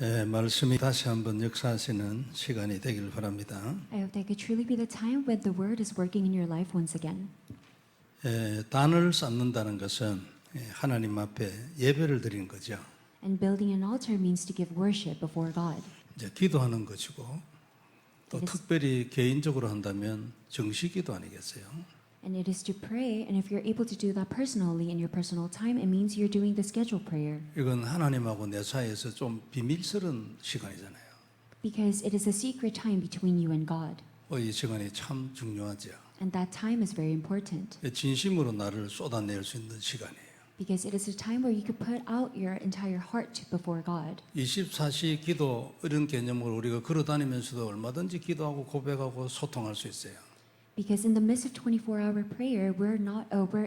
말씀이 다시 한번 역사하시는 시간이 되길 바랍니다. I hope that could truly be the time when the word is working in your life once again. 단을 쌓는다는 것은 하나님 앞에 예배를 드리는 거죠. And building an altar means to give worship before God. 이제 기도하는 것이고 또 It is- 특별히 개인적으로 한다면 정식기도 아니겠어요? And it is to pray, and if you're able to do that personally in your personal time, it means you're doing the scheduled prayer. 이건 하나님하고 내 사이에서 좀 비밀스러운 시간이잖아요. Because it is a secret time between you and God. 이 시간이 참 중요하죠. And that time is very important. 진심으로 나를 쏟아낼 수 있는 시간이에요. Because it is a time where you could put out your entire heart before God. 24시 기도 이런 개념을 우리가 걸어다니면서도 얼마든지 기도하고 고백하고 소통할 수 있어요. Because in the midst of 24-hour prayer, we're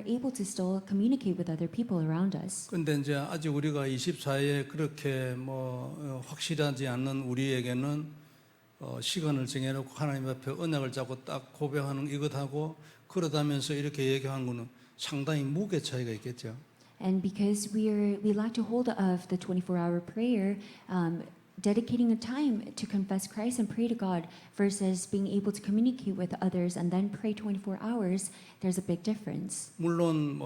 able to still communicate with other people around us. 근데 이제 아직 우리가 24에 그렇게 확실하지 않는 우리에게는 시간을 정해놓고 하나님 앞에 언약을 잡고 딱 고백하는 이것하고 걸어다면서 이렇게 얘기하는 거는 상당히 무게 차이가 있겠죠. And because we lack to hold of the 24-hour prayer, dedicating a time to confess Christ and pray to God versus being able to communicate with others and then pray 24 hours, there's a big difference. 물론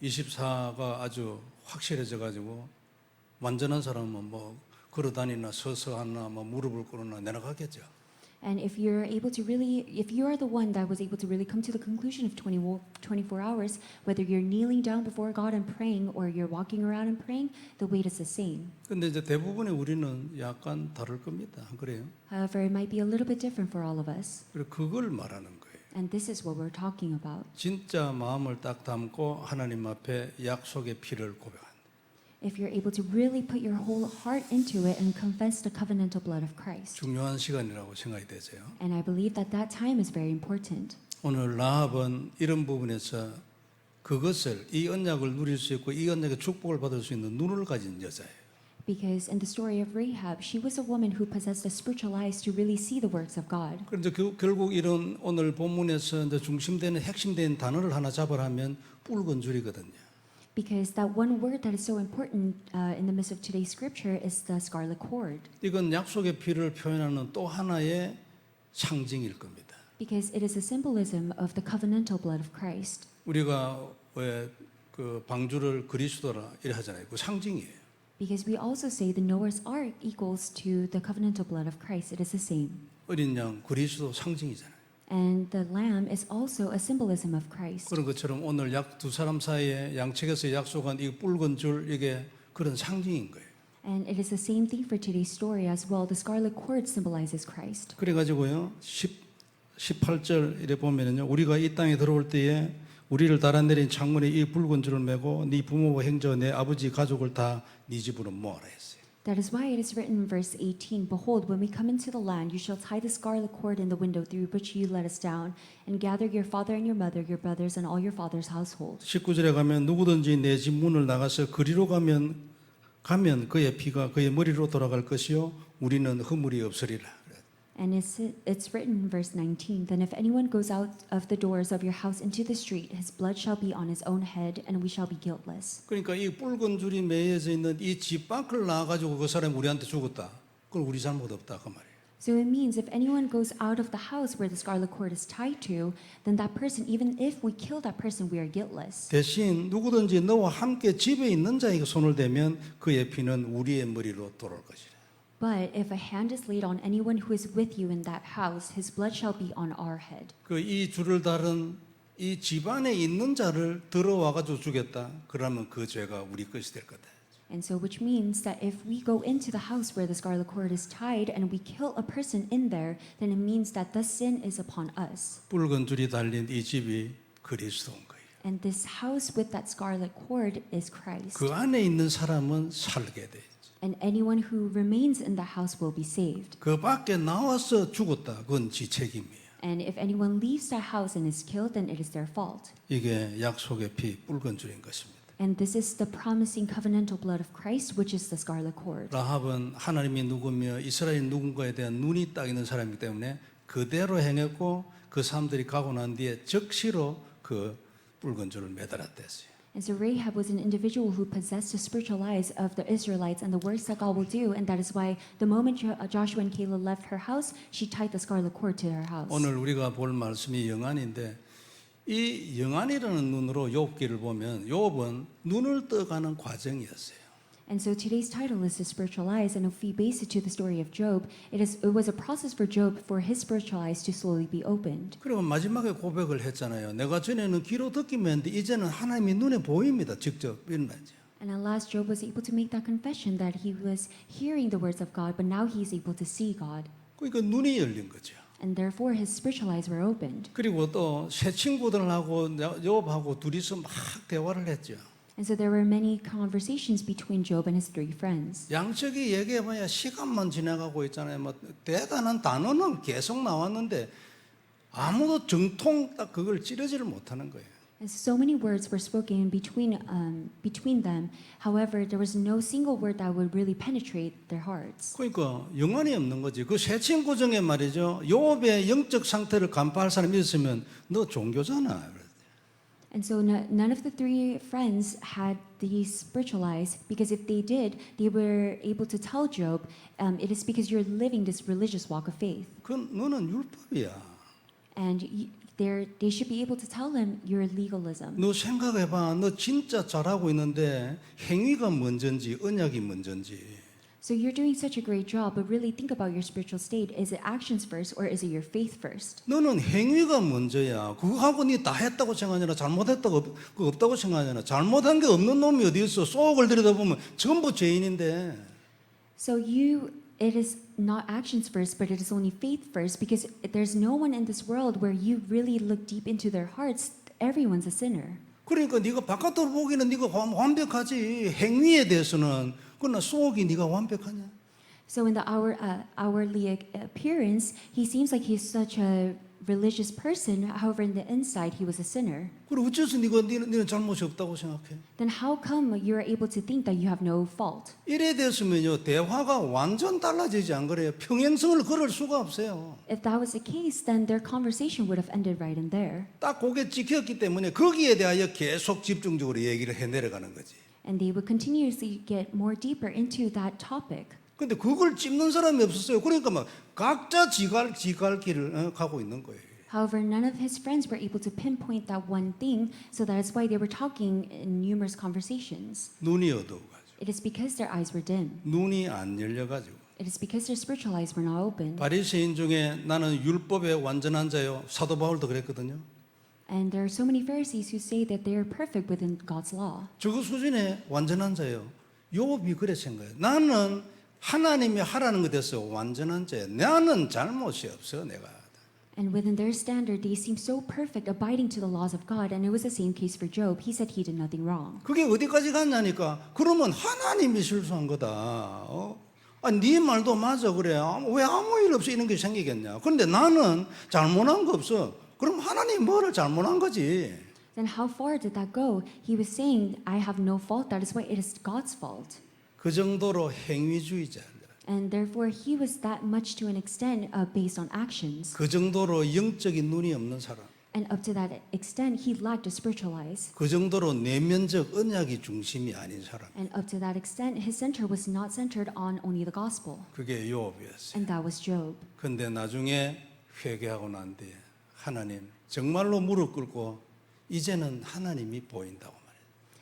24가 아주 확실해져 가지고 완전한 사람은 걸어다니나 서서 하나 무릎을 꿇으나 내려가겠죠. And if you are the one that was able to really come to the conclusion of 24 hours, whether you're kneeling down before God and praying or you're walking around and praying, the weight is the same. 근데 이제 대부분의 우리는 약간 다를 겁니다. 그래요? However, it might be a little bit different for all of us. 그리고 그걸 말하는 거예요. And this is what we're talking about. 진짜 마음을 딱 담고 하나님 앞에 약속의 피를 고백한다. If you're able to really put your whole heart into it and confess the covenantal blood of Christ. 중요한 시간이라고 생각이 되세요. And I believe that that time is very important. 오늘 라합은 이런 부분에서 그것을 이 언약을 누릴 수 있고 이 언약의 축복을 받을 수 있는 눈을 가진 여자예요. Because in the story of Rahab, she was a woman who possessed the spiritual eyes to really see the works of God. 그런데 결국 이런 오늘 본문에서 이제 중심되는 핵심된 단어를 하나 잡으라면 붉은 줄이거든요. Because that one word that is so important in the midst of today's scripture is the scarlet cord. 이건 약속의 피를 표현하는 또 하나의 상징일 겁니다. Because it is a symbolism of the covenantal blood of Christ. 우리가 왜 그 방주를 그리스도라 이래 하잖아요. 그 상징이에요. Because we also say the Noah's Ark equals to the covenantal blood of Christ. It is the same. 어린 양 그리스도 상징이잖아요. And the lamb is also a symbolism of Christ. 그런 것처럼 오늘 두 사람 사이에 양측에서 약속한 이 붉은 줄 이게 그런 상징인 거예요. And it is the same thing for today's story as well. The scarlet cord symbolizes Christ. 그래 가지고요. 18절 이래 보면은요. 우리가 이 땅에 들어올 때에 우리를 달아내린 창문에 이 붉은 줄을 메고 네 부모와 형제 내 아버지 가족을 다 네 집으로 모아라 했어요. That is why it is written in verse 18, Behold, when we come into the land, you shall tie the scarlet cord in the window through which you let us down, and gather your father and your mother, your brothers, and all your father's household. 19절에 가면 누구든지 내 집 문을 나가서 그리로 가면 그의 피가 그의 머리로 돌아갈 것이요 우리는 허물이 없으리라. And it's written in verse 19, Then if anyone goes out of the doors of your house into the street, his blood shall be on his own head, and we shall be guiltless. 그러니까 이 붉은 줄이 매여져 있는 이 집 밖을 나가지고 그 사람이 우리한테 죽었다. 그건 우리 잘못 없다 그 말이에요. So it means if anyone goes out of the house where the scarlet cord is tied to, then that person, even if we kill that person, we are guiltless. 대신 누구든지 너와 함께 집에 있는 자에게 손을 대면 그의 피는 우리의 머리로 돌아올 것이라. But if a hand is laid on anyone who is with you in that house, his blood shall be on our head. 그 이 줄을 다른 이 집안에 있는 자를 들어와 가지고 죽였다. 그러면 그 죄가 우리 것이 될 거다. And so which means that if we go into the house where the scarlet cord is tied and we kill a person in there, then it means that the sin is upon us. 붉은 줄이 달린 이 집이 그리스도인 거예요. And this house with that scarlet cord is Christ. 그 안에 있는 사람은 살게 돼. And anyone who remains in the house will be saved. 그 밖에 나와서 죽었다. 그건 지 책임이에요. And if anyone leaves that house and is killed, then it is their fault. 이게 약속의 피 붉은 줄인 것입니다. And this is the promising covenantal blood of Christ, which is the scarlet cord. 라합은 하나님이 누구며 이스라엘 누군가에 대한 눈이 딱 있는 사람이기 때문에 그대로 행했고 그 사람들이 가고 난 뒤에 적시로 그 붉은 줄을 매달았댔어요. And so Rahab was an individual who possessed the spiritual eyes of the Israelites and the works that God will do. And that is why the moment Joshua and Caleb left her house, she tied the scarlet cord to her house. 오늘 우리가 볼 말씀이 영안인데 이 영안이라는 눈으로 욥기를 보면 욥은 눈을 떠가는 과정이었어요. And so today's title is the spiritual eyes, and if we base it to the story of Job, it was a process for Job for his spiritual eyes to slowly be opened. 그리고 마지막에 고백을 했잖아요. 내가 전에는 귀로 듣기만 했는데 이제는 하나님이 눈에 보입니다. 직접 이런 말이죠. And at last, Job was able to make that confession that he was hearing the words of God, but now he's able to see God. 그러니까 눈이 열린 거죠. And therefore, his spiritual eyes were opened. 그리고 또 새 친구들하고 욥하고 둘이서 막 대화를 했죠. And so there were many conversations between Job and his three friends. 양적이 얘기해봐야 시간만 지나가고 있잖아요. 뭐 대단한 단어는 계속 나왔는데 아무도 정통 딱 그걸 찌르지를 못하는 거예요. And so many words were spoken between them. However, there was no single word that would really penetrate their hearts. 그러니까 영안이 없는 거지. 그 새 친구 중에 말이죠. 욥의 영적 상태를 간파할 사람이 있으면 너 종교잖아. And so none of the three friends had these spiritual eyes, because if they did, they were able to tell Job, it is because you're living this religious walk of faith. 그 너는 율법이야. And they should be able to tell him your legalism. 너 생각해봐. 너 진짜 잘하고 있는데 행위가 먼저인지 언약이 먼저인지. So you're doing such a great job, but really think about your spiritual state. Is it actions first or is it your faith first? 너는 행위가 먼저야. 그거하고 니 다 했다고 생각하냐? 잘못했다고 그거 없다고 생각하냐? 잘못한 게 없는 놈이 어디 있어? 속을 들여다보면 전부 죄인인데. So it is not actions first, but it is only faith first, because there's no one in this world where you really look deep into their hearts. Everyone's a sinner. 그러니까 네가 바깥으로 보기는 네가 완벽하지. 행위에 대해서는 그러나 속이 네가 완벽하냐? So in the outwardly appearance, he seems like he's such a religious person. However, in the inside, he was a sinner. 그리고 어째서 네는 잘못이 없다고 생각해? Then how come you're able to think that you have no fault? 이래 됐으면요 대화가 완전 달라지지 안 그래요? 평행성을 걸을 수가 없어요. If that was the case, then their conversation would have ended right in there. 딱 그게 찍혔기 때문에 거기에 대하여 계속 집중적으로 얘기를 해 내려가는 거지. And they would continuously get more deeper into that topic. 근데 그걸 찝는 사람이 없었어요. 그러니까 막 각자 지갈 길을 가고 있는 거예요. However, none of his friends were able to pinpoint that one thing, so that is why they were talking in numerous conversations. 눈이 어두워가지고. It is because their eyes were dim. 눈이 안 열려가지고. It is because their spiritual eyes were not open. 바리새인 중에 나는 율법의 완전한 자요. 사도 바울도 그랬거든요. And there are so many Pharisees who say that they are perfect within God's law. 저그 수준의 완전한 자요. 욥이 그래 생각해요. 나는 하나님이 하라는 것에 대해서 완전한 자야. 나는 잘못이 없어 내가. And within their standard, they seem so perfect, abiding to the laws of God. And it was the same case for Job. He said he did nothing wrong. 그게 어디까지 갔냐니까. 그러면 하나님이 실수한 거다. 네 말도 맞아 그래. 왜 아무 일 없이 이런 게 생기겠냐. 그런데 나는 잘못한 거 없어. 그럼 하나님 뭐를 잘못한 거지. Then how far did that go? He was saying, I have no fault. That is why it is God's fault. 그 정도로 행위주의자. And therefore, he was that much to an extent based on actions. 그 정도로 영적인 눈이 없는 사람. And up to that extent, he lacked a spiritual eyes. 그 정도로 내면적 언약이 중심이 아닌 사람. And up to that extent, his center was not centered on only the gospel. 그게 욥이었어요. And that was Job. 근데 나중에 회개하고 난 뒤에 하나님 정말로 무릎 꿇고 이제는 하나님이 보인다고 말해요.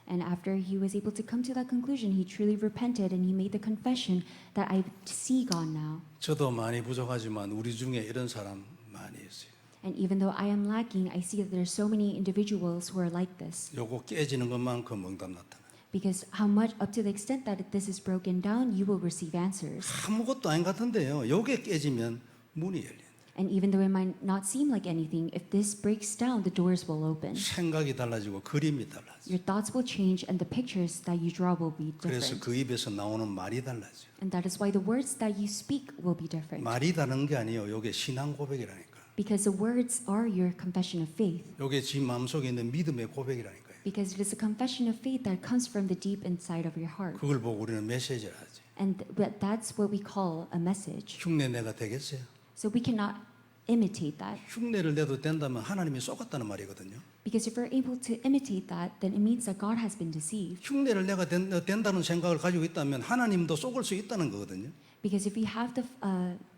And after he was able to come to that conclusion, he truly repented and he made the confession that I see God now. 저도 많이 부족하지만 우리 중에 이런 사람 많이 있어요. And even though I am lacking, I see that there are so many individuals who are like this. 요거 깨지는 것만큼 응답 나타나. Because how much, up to the extent that this is broken down, you will receive answers. 아무것도 아닌 것 같은데요. 요게 깨지면 문이 열린다. And even though it might not seem like anything, if this breaks down, the doors will open. 생각이 달라지고 그림이 달라져. Your thoughts will change and the pictures that you draw will be 그래서 different. 그 입에서 나오는 말이 달라져. And that is why the words that you speak will be different. 말이 다른 게 아니에요. 요게 신앙 고백이라니까. Because the words are your confession of faith. 요게 지 마음속에 있는 믿음의 고백이라니까요. Because it is a confession of faith that comes from the deep inside of your heart. 그걸 보고 우리는 메시지를 하지. And that's what we call a message. 흉내 내가 되겠어요? So we cannot imitate that. 흉내를 내도 된다면 하나님이 쏘갔다는 말이거든요. Because if we're able to imitate that, then it means that God has been deceived. 흉내를 내가 된다는 생각을 가지고 있다면 하나님도 속을 수 있다는 거거든요. Because if we have the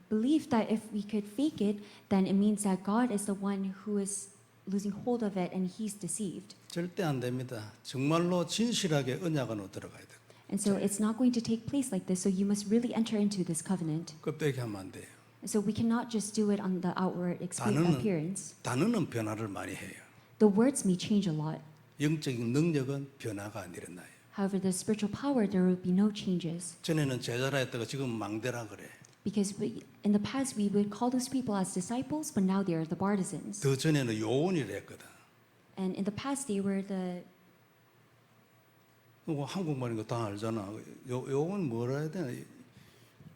belief that if we could fake it, then it means that God is the one who is losing hold of it and he's deceived. 절대 안 됩니다. 정말로 진실하게 언약 안으로 들어가야 돼요. And so it's not going to take place like this. So you must really enter into this covenant. 껍데기 하면 안 돼요. So we cannot just do it on the outward 단어는- appearance. 단어는 변화를 많이 해요. The words may change a lot. 영적인 능력은 변화가 안 일어나요. However, the spiritual power, there will be no changes. 전에는 제자라 했다가 지금 망대라 그래. Because in the past, we would call those people as disciples, but now they are the partisans. 더 전에는 요원이라 했거든. And in the past, they were the, 뭐 한국말인 거 다 알잖아. 요원 뭐라 해야 되나?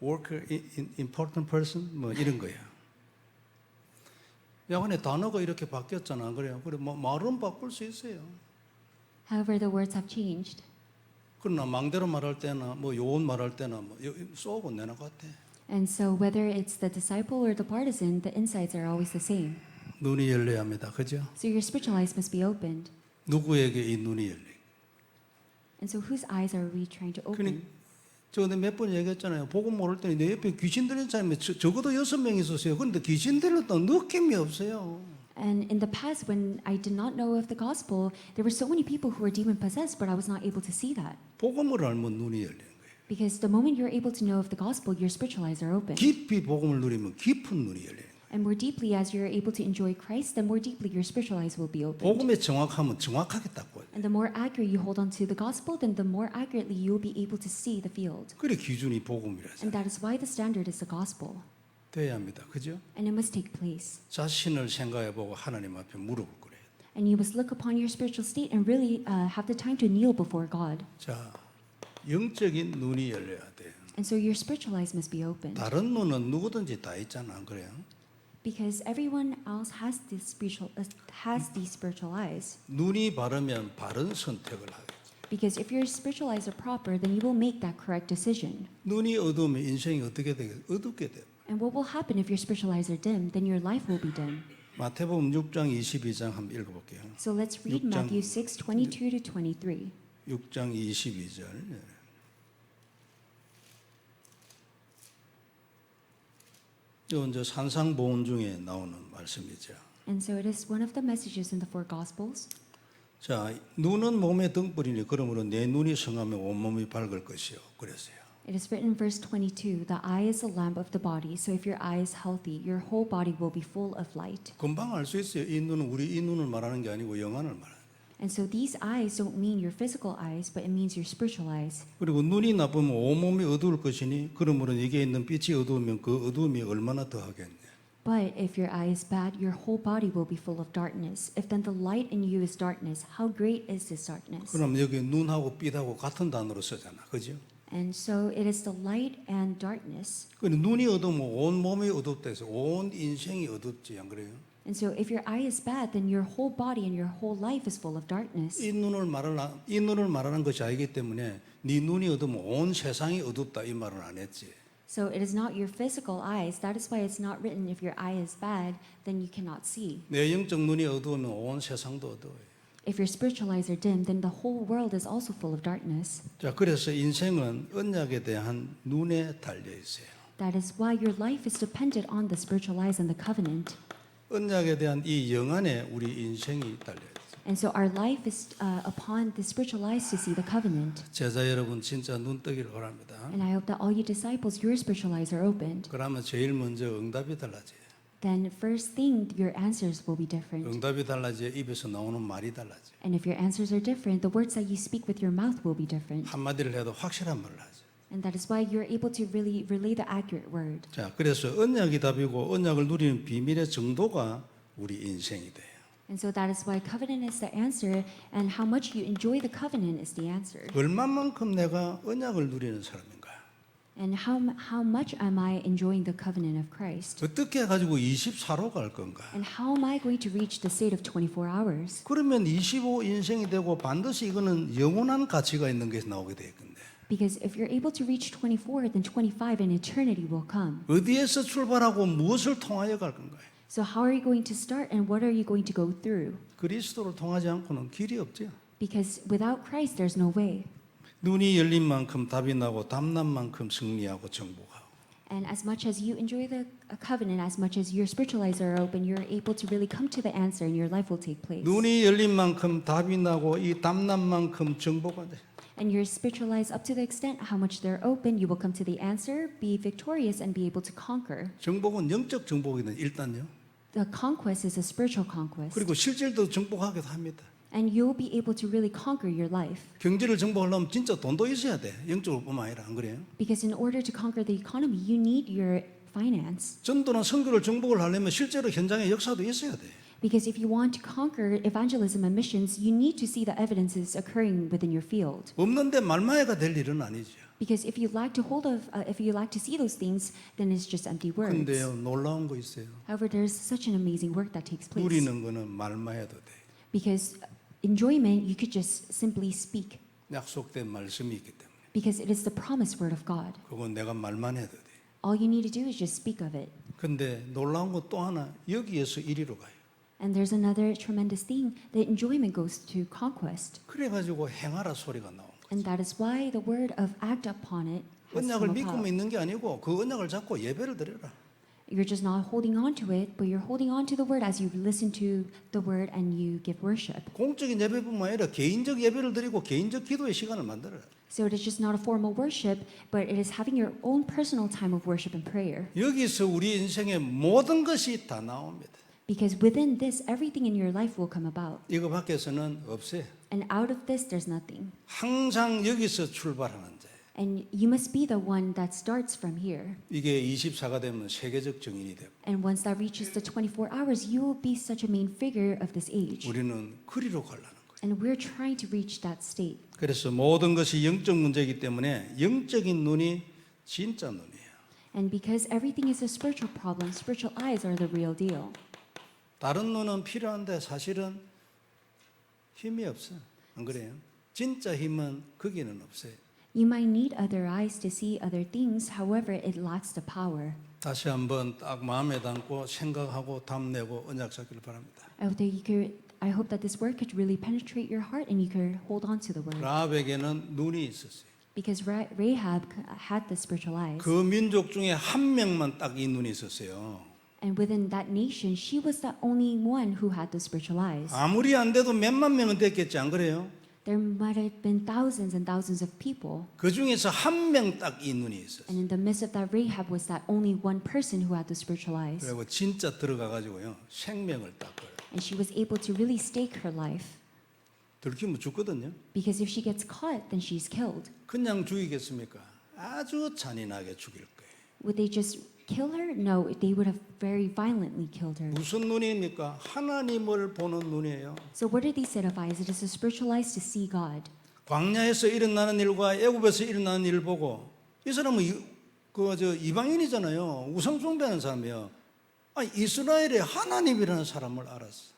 Worker, important person 뭐 이런 거야. 야간에 단어가 이렇게 바뀌었잖아. 그래요. 그래 뭐 말은 바꿀 수 있어요. however, the words have changed. 그러나 망대로 말할 때나 뭐 요원 말할 때나 뭐 쏘고 내나 같아. And so, whether it's the disciple or the partisan, the insights are always the same. 눈이 열려야 합니다. 그죠? So, your spiritual eyes must be opened. 누구에게 이 눈이 열리? And so, whose eyes are we trying to open? 저 몇 번 얘기했잖아요. 복음 모를 때는 내 옆에 귀신 들린 사람이 적어도 6명 있었어요. 그런데 귀신 들렸다는 느낌이 없어요. And in the past, when I did not know of the gospel, there were so many people who were demon possessed, but I was not able to see that. 복음을 알면 눈이 열리는 거예요. Because the moment you're able to know of the gospel, your spiritual eyes are open. 깊이 복음을 누리면 깊은 눈이 열려요. And more deeply, as you're able to enjoy Christ, then more deeply your spiritual eyes will be opened. 복음에 정확하면 정확하게 딱 보여요. And the more accurate you hold on to the gospel, then the more accurately you'll be able to see the field. 그래 기준이 복음이라서 And that is why the standard is the gospel. 돼야 합니다. 그죠? And it must take place. 자신을 생각해보고 하나님 앞에 무릎을 꿇어요. And you must look upon your spiritual state and really have the time to kneel before God. 자, 영적인 눈이 열려야 돼요. And so your spiritual eyes must be opened. 다른 눈은 누구든지 다 있잖아, 안 그래요? Because everyone else has these spiritual eyes. 눈이 바르면 바른 선택을 하요. Because if your spiritual eyes are proper, then you will make that correct decision. 눈이 어두우면 인생이 어떻게 되겠어요? 어둡게 돼요. And what will happen if your spiritual eyes are dim? Then your life will be dim. 마태복음 6장 22장 한번 읽어볼게요. So let's read 6장 Matthew 6:22 to 23. 6장 22절. 이건 저 산상보훈 중에 나오는 말씀이죠. And so it is one of the messages in the four gospels. 자, 눈은 몸의 등불이니 그러므로 내 눈이 성하면 온몸이 밝을 것이요. 그랬어요. It is written in verse 22, the eye is the lamp of the body, so if your eye is healthy, your whole body will be full of light. 금방 알 수 있어요. 이 눈은 우리 이 눈을 말하는 게 아니고 영안을 말하는 거예요. And so these eyes don't mean your physical eyes, but it means your spiritual eyes. 그리고 눈이 나쁘면 온몸이 어두울 것이니 그러므로 이게 있는 빛이 어두우면 그 어두움이 얼마나 더하겠냐. But if your eye is bad, your whole body will be full of darkness. If then the light in you is darkness, how great is this darkness? 그럼 여기 눈하고 빛하고 같은 단어로 쓰잖아. 그죠? And so it is the light and darkness. 근데 눈이 어두우면 온 몸이 어둡다 해서 온 인생이 어둡지 안 그래요? And so if your eye is bad, then your whole body and your whole life is full of darkness. 이 눈을 말하는 것이 아니기 때문에 네 눈이 어두우면 온 세상이 어둡다 이 말은 안 했지. So it is not your physical eyes. That is why it's not written if your eye is bad, then you cannot see. 내 영적 눈이 어두우면 온 세상도 어두워요. If your spiritual eyes are dim, then the whole world is also full of darkness. 자, 그래서 인생은 언약에 대한 눈에 달려 있어요. That is why your life is dependent on the spiritual eyes and the covenant. 언약에 대한 이 영안에 우리 인생이 달려 있어요. And so our life is upon the spiritual eyes to see the covenant. 제자 여러분 진짜 눈 뜨기를 바랍니다. And I hope that all you disciples, your spiritual eyes are opened. 그러면 제일 먼저 응답이 달라져요. Then first thing, your answers will be different. 응답이 달라져 입에서 나오는 말이 달라져. And if your answers are different, the words that you speak with your mouth will be different. 한마디를 해도 확실한 말을 하죠. And that is why you're able to really relay the accurate word. 자, 그래서 언약이 답이고 언약을 누리는 비밀의 정도가 우리 인생이 돼요. And so that is why covenant is the answer, and how much you enjoy the covenant is the answer. 얼마만큼 내가 언약을 누리는 사람인가? And how much am I enjoying the covenant of Christ? 어떻게 해가지고 24로 갈 건가? And how am I going to reach the state of 24 hours? 그러면 25 인생이 되고 반드시 이거는 영원한 가치가 있는 게 나오게 될 건데. Because if you're able to reach 24, then 25 and eternity will come. 어디에서 출발하고 무엇을 통하여 갈 건가요? So how are you going to start and what are you going to go through? 그리스도를 통하지 않고는 길이 없죠. Because without Christ, there's no way. 눈이 열린 만큼 답이 나고 담난 만큼 승리하고 정복하고. And as much as you enjoy the covenant, as much as your spiritual eyes are open, you're able to really come to the answer and your life will take place. 눈이 열린 만큼 답이 나고 이 담난 만큼 정복하다. And your spiritual eyes, up to the extent how much they're open, you will come to the answer, be victorious, and be able to conquer. 정복은 영적 정복이든 일단요. The conquest is a spiritual conquest. 그리고 실질도 정복하기도 합니다. And you'll be able to really conquer your life. 경제를 정복하려면 진짜 돈도 있어야 돼. 영적으로뿐만 아니라 안 그래요? Because in order to conquer the economy, you need your finance. 전도나 선교를 정복을 하려면 실제로 현장에 역사도 있어야 돼. Because if you want to conquer evangelism and missions, you need to see the evidences occurring within your field. 없는데 말마에가 될 일은 아니죠. Because if you lack to hold of, if you lack to see those things, then it's just empty words. 근데요, 놀라운 거 있어요. However, there's such an amazing work that takes place. 누리는 거는 말마해도 돼. Because enjoyment, you could just simply speak. 약속된 말씀이 있기 때문에. Because it is the promised word of God. 그건 내가 말만 해도 돼. All you need to do is just speak of it. 근데 놀라운 거 또 하나, 여기에서 이리로 가요. And there's another tremendous thing, that enjoyment goes to conquest. 그래가지고 행하라 소리가 나온 거예요. And that is why the word of act upon it has 언약을 come 믿고만 about. 있는 게 아니고 그 언약을 잡고 예배를 드려라. You're just not holding on to it, but you're holding on to the word as you listen to the word and you give worship. 공적인 예배뿐만 아니라 개인적 예배를 드리고 개인적 기도의 시간을 만들어라. So it is just not a formal worship, but it is having your own personal time of worship and prayer. 여기서 우리 인생의 모든 것이 다 나옵니다. Because within this, everything in your life will come about. 이거 밖에서는 없어요. And out of this, there's nothing. 항상 여기서 출발하는 자예요. And you must be the one that starts from here. 이게 24가 되면 세계적 정인이 되고 And once that reaches the 24 hours, you will be such a main figure of this age. 우리는 그리로 가려는 거예요. And we're trying to reach that state. 그래서 모든 것이 영적 문제이기 때문에 영적인 눈이 진짜 눈이에요. And because everything is a spiritual problem, spiritual eyes are the real deal. 다른 눈은 필요한데 사실은 힘이 없어요. 안 그래요? 진짜 힘은 거기는 없어요. You might need other eyes to see other things, however, it lacks the power. 다시 한번 딱 마음에 담고 생각하고 답내고 언약 잡기를 바랍니다. I hope that this word could really penetrate your heart and you could hold on to the word. 라합에게는 눈이 있었어요. Because Rahab had the spiritual eyes. 그 민족 중에 한 명만 딱 이 눈이 있었어요. And within that nation, she was the only one who had the spiritual eyes. 아무리 안 돼도 몇만 명은 됐겠지 안 그래요? There might have been thousands and thousands of people. 그 중에서 한 명 딱 이 눈이 있었어요. And in the midst of that, Rahab was that only one person who had the spiritual eyes. 그리고 진짜 들어가 가지고요 생명을 딱 걸어요. And she was able to really stake her life. 들키면 죽거든요. Because if she gets caught, then she's killed. 그냥 죽이겠습니까? 아주 잔인하게 죽일 거예요. Would they just kill her? No, they would have very violently killed her. 무슨 눈입니까? 하나님을 보는 눈이에요. So what are these set of eyes? It is a spiritual eyes to see God. 광야에서 일어나는 일과 애굽에서 일어나는 일을 보고 이 사람은 이방인이잖아요. 우상 숭배하는 사람이에요. 이스라엘의 하나님이라는 사람을 알았어.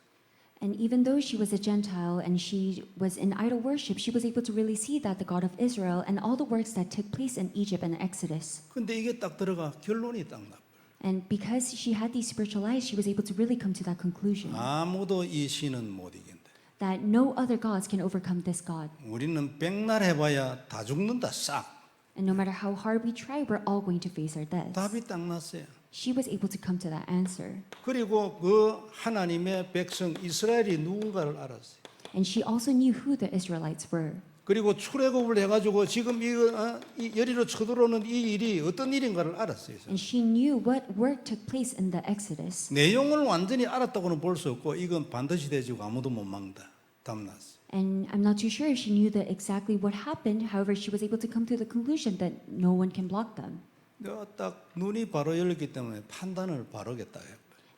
And even though she was a Gentile and she was in idol worship, she was able to really see that the God of Israel and all the works that took place in Egypt and Exodus. 근데 이게 딱 들어가 결론이 딱 나. And because she had these spiritual eyes, she was able to really come to that conclusion 아무도 이 신은 못 이긴다. that no other gods can overcome this God. 우리는 백날 해봐야 다 죽는다 싹. And no matter how hard we try, we're all going to face our deaths. 답이 딱 났어요. She was able to come to that answer. 그리고 그 하나님의 백성 이스라엘이 누군가를 알았어요. And she also knew who the Israelites were. 그리고 출애굽을 해가지고 지금 이 여리로 쳐들어오는 이 일이 어떤 일인가를 알았어요. And she knew what work took place in the Exodus. 내용을 완전히 알았다고는 볼 수 없고 이건 반드시 되지고 아무도 못 막는다. 답났어. And I'm not too sure if she knew exactly what happened. However, she was able to come to the conclusion that no one can block them. 내가 딱 눈이 바로 열렸기 때문에 판단을 바로겠다.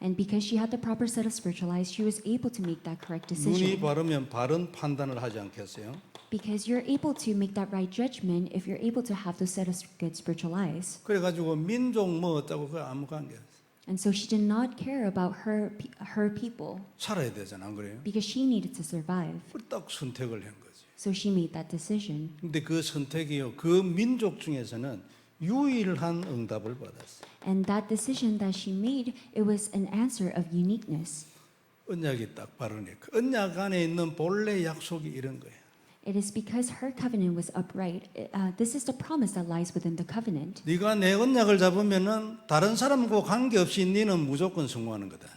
And because she had the proper set of spiritual eyes, she was able to make that correct 눈이 decision. 바르면 바른 판단을 하지 않겠어요? Because you're able to make that right judgment if you're able to have those set of good spiritual eyes. 그래가지고 민족 뭐 어쩌고 그 아무 관계 없어. And so she did not care about her people 살아야 되잖아, 안 그래요? because she needed to survive. 딱 선택을 한 거지. So she made that decision. 근데 그 선택이요, 그 민족 중에서는 유일한 응답을 받았어요. And that decision that she made, it was an answer of uniqueness. 언약이 딱 바르니까. 언약 안에 있는 본래 약속이 이런 거예요. It is because her covenant was upright. This is the promise that lies within the covenant. 네가 내 언약을 잡으면은 다른 사람과 관계없이 너는 무조건 성공하는 거다.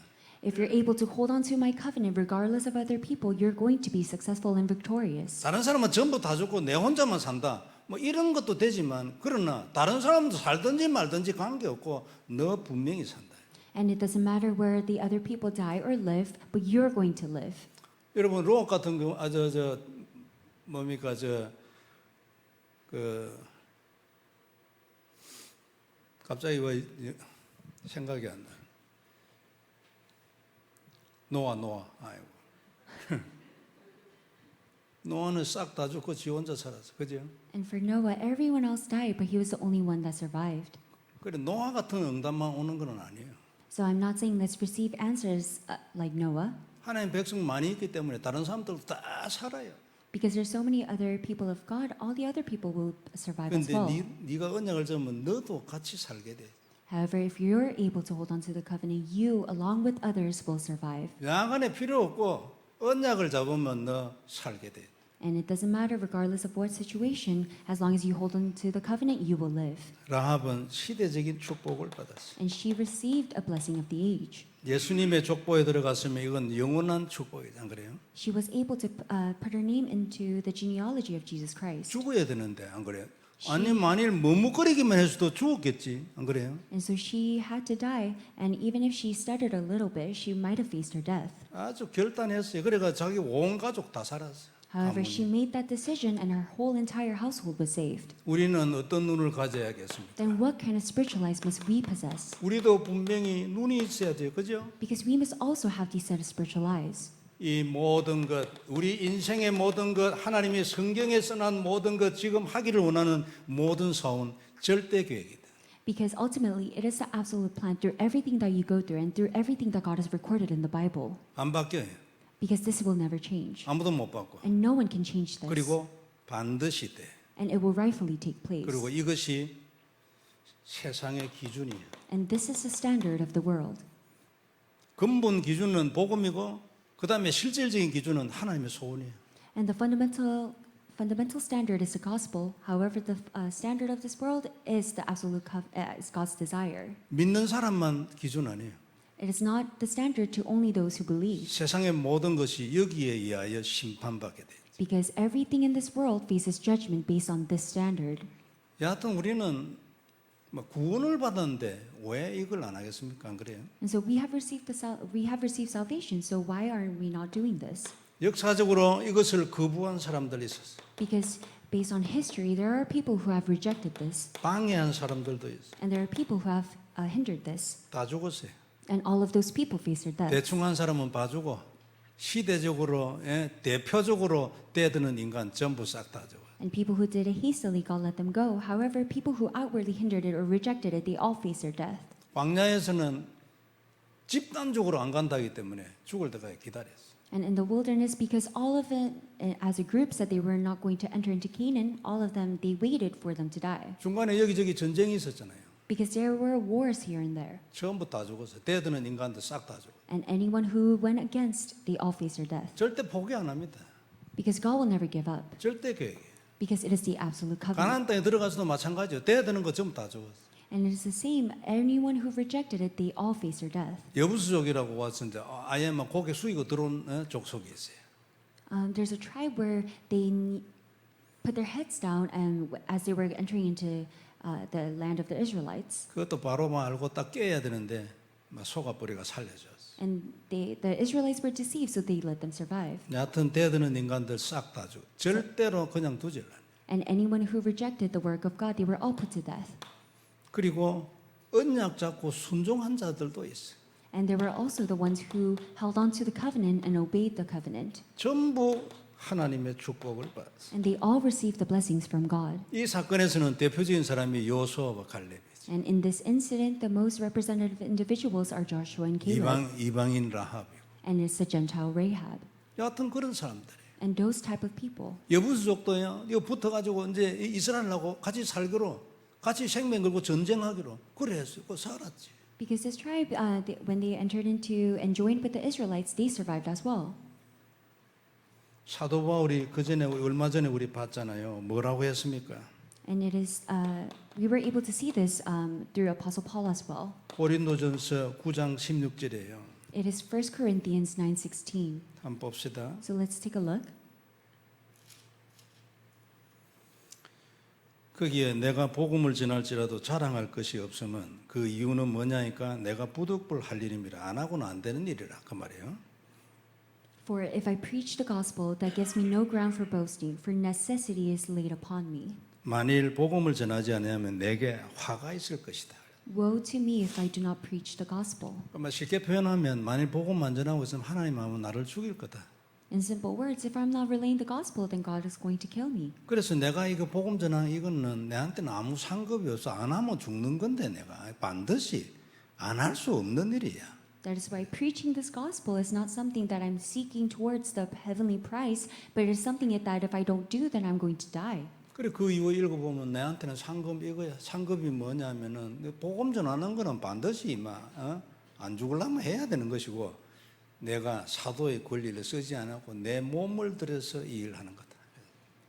If you're able to hold on to my covenant regardless of other people, you're going to be successful and victorious. 다른 사람은 전부 다 죽고 내 혼자만 산다. 뭐 이런 것도 되지만 그러나 다른 사람도 살든지 말든지 관계없고 너 분명히 산다. And it doesn't matter where the other people die or live, but you're going to live. 여러분 로봇 같은 경우 뭡니까 갑자기 왜 생각이 안 나. 노아 아이고. 노아는 싹 다 죽고 지 혼자 살았어. 그죠? And for Noah, everyone else died, but he was the only one that survived. 그래 노아 같은 응답만 오는 건 아니에요. So I'm not saying let's receive answers like Noah, 하나님 백성 많이 있기 때문에 다른 사람들도 다 살아요. because there's so many other people of God, all the other people will survive as 근데 well. 네가 언약을 잡으면 너도 같이 살게 돼. However, if you're able to hold on to the covenant, you, along with others, will survive. 양간에 필요 없고 언약을 잡으면 너 살게 돼. And it doesn't matter regardless of what situation, as long as you hold on to the covenant, you will live. 라합은 시대적인 축복을 받았어. And she received a blessing of the age. 예수님의 족보에 들어갔으면 이건 영원한 축복이지 안 그래요? She was able to put her name into the genealogy of Jesus Christ. 죽어야 되는데 안 그래요? 아니 만일 머뭇거리기만 해서도 죽었겠지 안 그래요? And so she had to die, and even if she stuttered a little bit, she might have faced her death. 아주 결단했어요. 그래가 자기 온 가족 다 살았어요. However, she made that decision, and her whole entire household was saved. 우리는 어떤 눈을 가져야겠습니까? Then what kind of spiritual eyes must we possess? 우리도 분명히 눈이 있어야 돼요. 그죠? Because we must also have these set of spiritual eyes. 이 모든 것, 우리 인생의 모든 것, 하나님이 성경에 써놓은 모든 것, 지금 하기를 원하는 모든 사원 절대 계획이다. Because ultimately, it is the absolute plan through everything that you go through and through everything that God has recorded in the Bible. 안 바뀌어요. Because this will never change. 아무도 못 바꿔. And no one can change this. 그리고 반드시 돼. And it will rightfully take place. 그리고 이것이 세상의 기준이에요. And this is the standard of the world. 근본 기준은 복음이고 그 다음에 실질적인 기준은 하나님의 소원이에요. And the fundamental standard is the gospel. However, the standard of this world is the absolute is God's desire. 믿는 사람만 기준 아니에요. It is not the standard to only those who believe. 세상의 모든 것이 여기에 의하여 심판받게 돼요. Because everything in this world faces judgment based on this standard. 여하튼 우리는 뭐 구원을 받았는데 왜 이걸 안 하겠습니까? 안 그래요? And so we have received salvation. So why are we not doing this? 역사적으로 이것을 거부한 사람들이 있었어요. Because based on history, there are people who have rejected this, 방해한 사람들도 있어요. and there are people who have hindered this, 다 죽었어요. and all of those people face their death. 대충 한 사람은 봐주고 시대적으로 대표적으로 떼드는 인간 전부 싹 다 죽어요. And people who did it hastily, God let them go. However, people who outwardly hindered it or rejected it, they all face their death. 광야에서는 집단적으로 안 간다기 때문에 죽을 때까지 기다렸어요. And in the wilderness, because all of it, as a group, said they were not going to enter into Canaan, all of them, they waited for them to die. 중간에 여기저기 전쟁이 있었잖아요. Because there were wars here and there. 전부 다 죽었어요. 떼드는 인간들 싹 다 죽어요. And anyone who went against, they all faced their death. 절대 포기 안 합니다. Because God will never give up. 절대 계획이에요. Because it is the absolute covenant. 가나안 땅에 들어가서도 마찬가지예요. 떼드는 거 전부 다 죽었어요. And it is the same. Anyone who rejected it, they all face their death. 여부수족이라고 왔는데 아예 막 고개 숙이고 들어온 족속이 있어요. There's a tribe where they put their heads down, and as they were entering into the land of the Israelites, 그것도 바로만 알고 딱 깨야 되는데 막 속아버리가 살려줬어. and the Israelites were deceived, so they let them survive. 여하튼 떼드는 인간들 싹 다 죽어. 절대로 그냥 두질 않아요. And anyone who rejected the work of God, they were all put to death. 그리고 언약 잡고 순종한 자들도 있어요. And there were also the ones who held on to the covenant and obeyed the covenant. 전부 하나님의 축복을 받았어요. And they all received the blessings from God. 이 사건에서는 대표적인 사람이 여호수아와 갈렙이죠. And in this incident, the most representative individuals are Joshua and Caleb. 이방인 라합이고. And it's the Gentile Rahab. 여하튼 그런 사람들이에요. And those type of people. 여부수족도요. 이거 붙어가지고 이제 이스라엘하고 같이 살기로 같이 생명 걸고 전쟁하기로 그래 했어요. 그 살았지. Because this tribe, when they entered into and joined with the Israelites, they survived as well. 사도 바울이 그 전에 얼마 전에 우리 봤잖아요. 뭐라고 했습니까? And it is, we were able to see this through Apostle Paul as well. 고린도전서 9장 16절이에요. It is 1 Corinthians 9:16. 한번 봅시다. So let's take a look. 거기에 내가 복음을 전할지라도 자랑할 것이 없으면 그 이유는 뭐냐니까 내가 부득불 할 일입니다. 안 하고는 안 되는 일이라 그 말이에요. For if I preach the gospel, that gives me no ground for boasting, for necessity is laid upon me. 만일 복음을 전하지 않으면 내게 화가 있을 것이다. Woe to me if I do not preach the gospel. 그러면 쉽게 표현하면 만일 복음만 전하고 있으면 하나님 아마 나를 죽일 거다. In simple words, if I'm not relaying the gospel, then God is going to kill me. 그래서 내가 이거 복음 전하는 이거는 내한테는 아무 상급이 없어. 안 하면 죽는 건데 내가 반드시 안 할 수 없는 일이야. That is why preaching this gospel is not something that I'm seeking towards the heavenly prize, but it is something that if I don't do, then I'm going to die. 그래 그 이후 읽어보면 내한테는 상급 이거야. 상급이 뭐냐면은 복음 전하는 거는 반드시 안 죽으려면 해야 되는 것이고 내가 사도의 권리를 쓰지 않고 내 몸을 들여서 이 일을 하는 거다.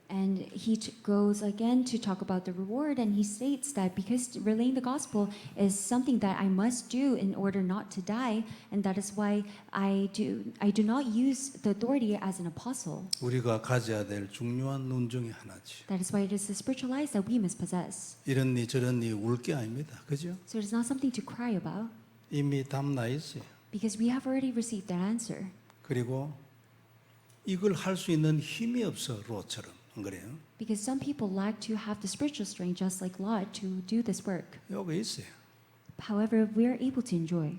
And he goes again to talk about the reward, and he states that because relaying the gospel is something that I must do in order not to die, and that is why I do not use the authority as an apostle. 우리가 가져야 될 중요한 눈 중에 하나지. That is why it is the spiritual eyes that we must possess. 이런니 저런니 울 게 아닙니다. 그죠? So it is not something to cry about, 이미 답 나 있어요. because we have already received that answer. 그리고 이걸 할 수 있는 힘이 없어 롯처럼. 안 그래요? Because some people lack to have the spiritual strength, just like Lot, to do this work. 여기 있어요. However, we are able to enjoy.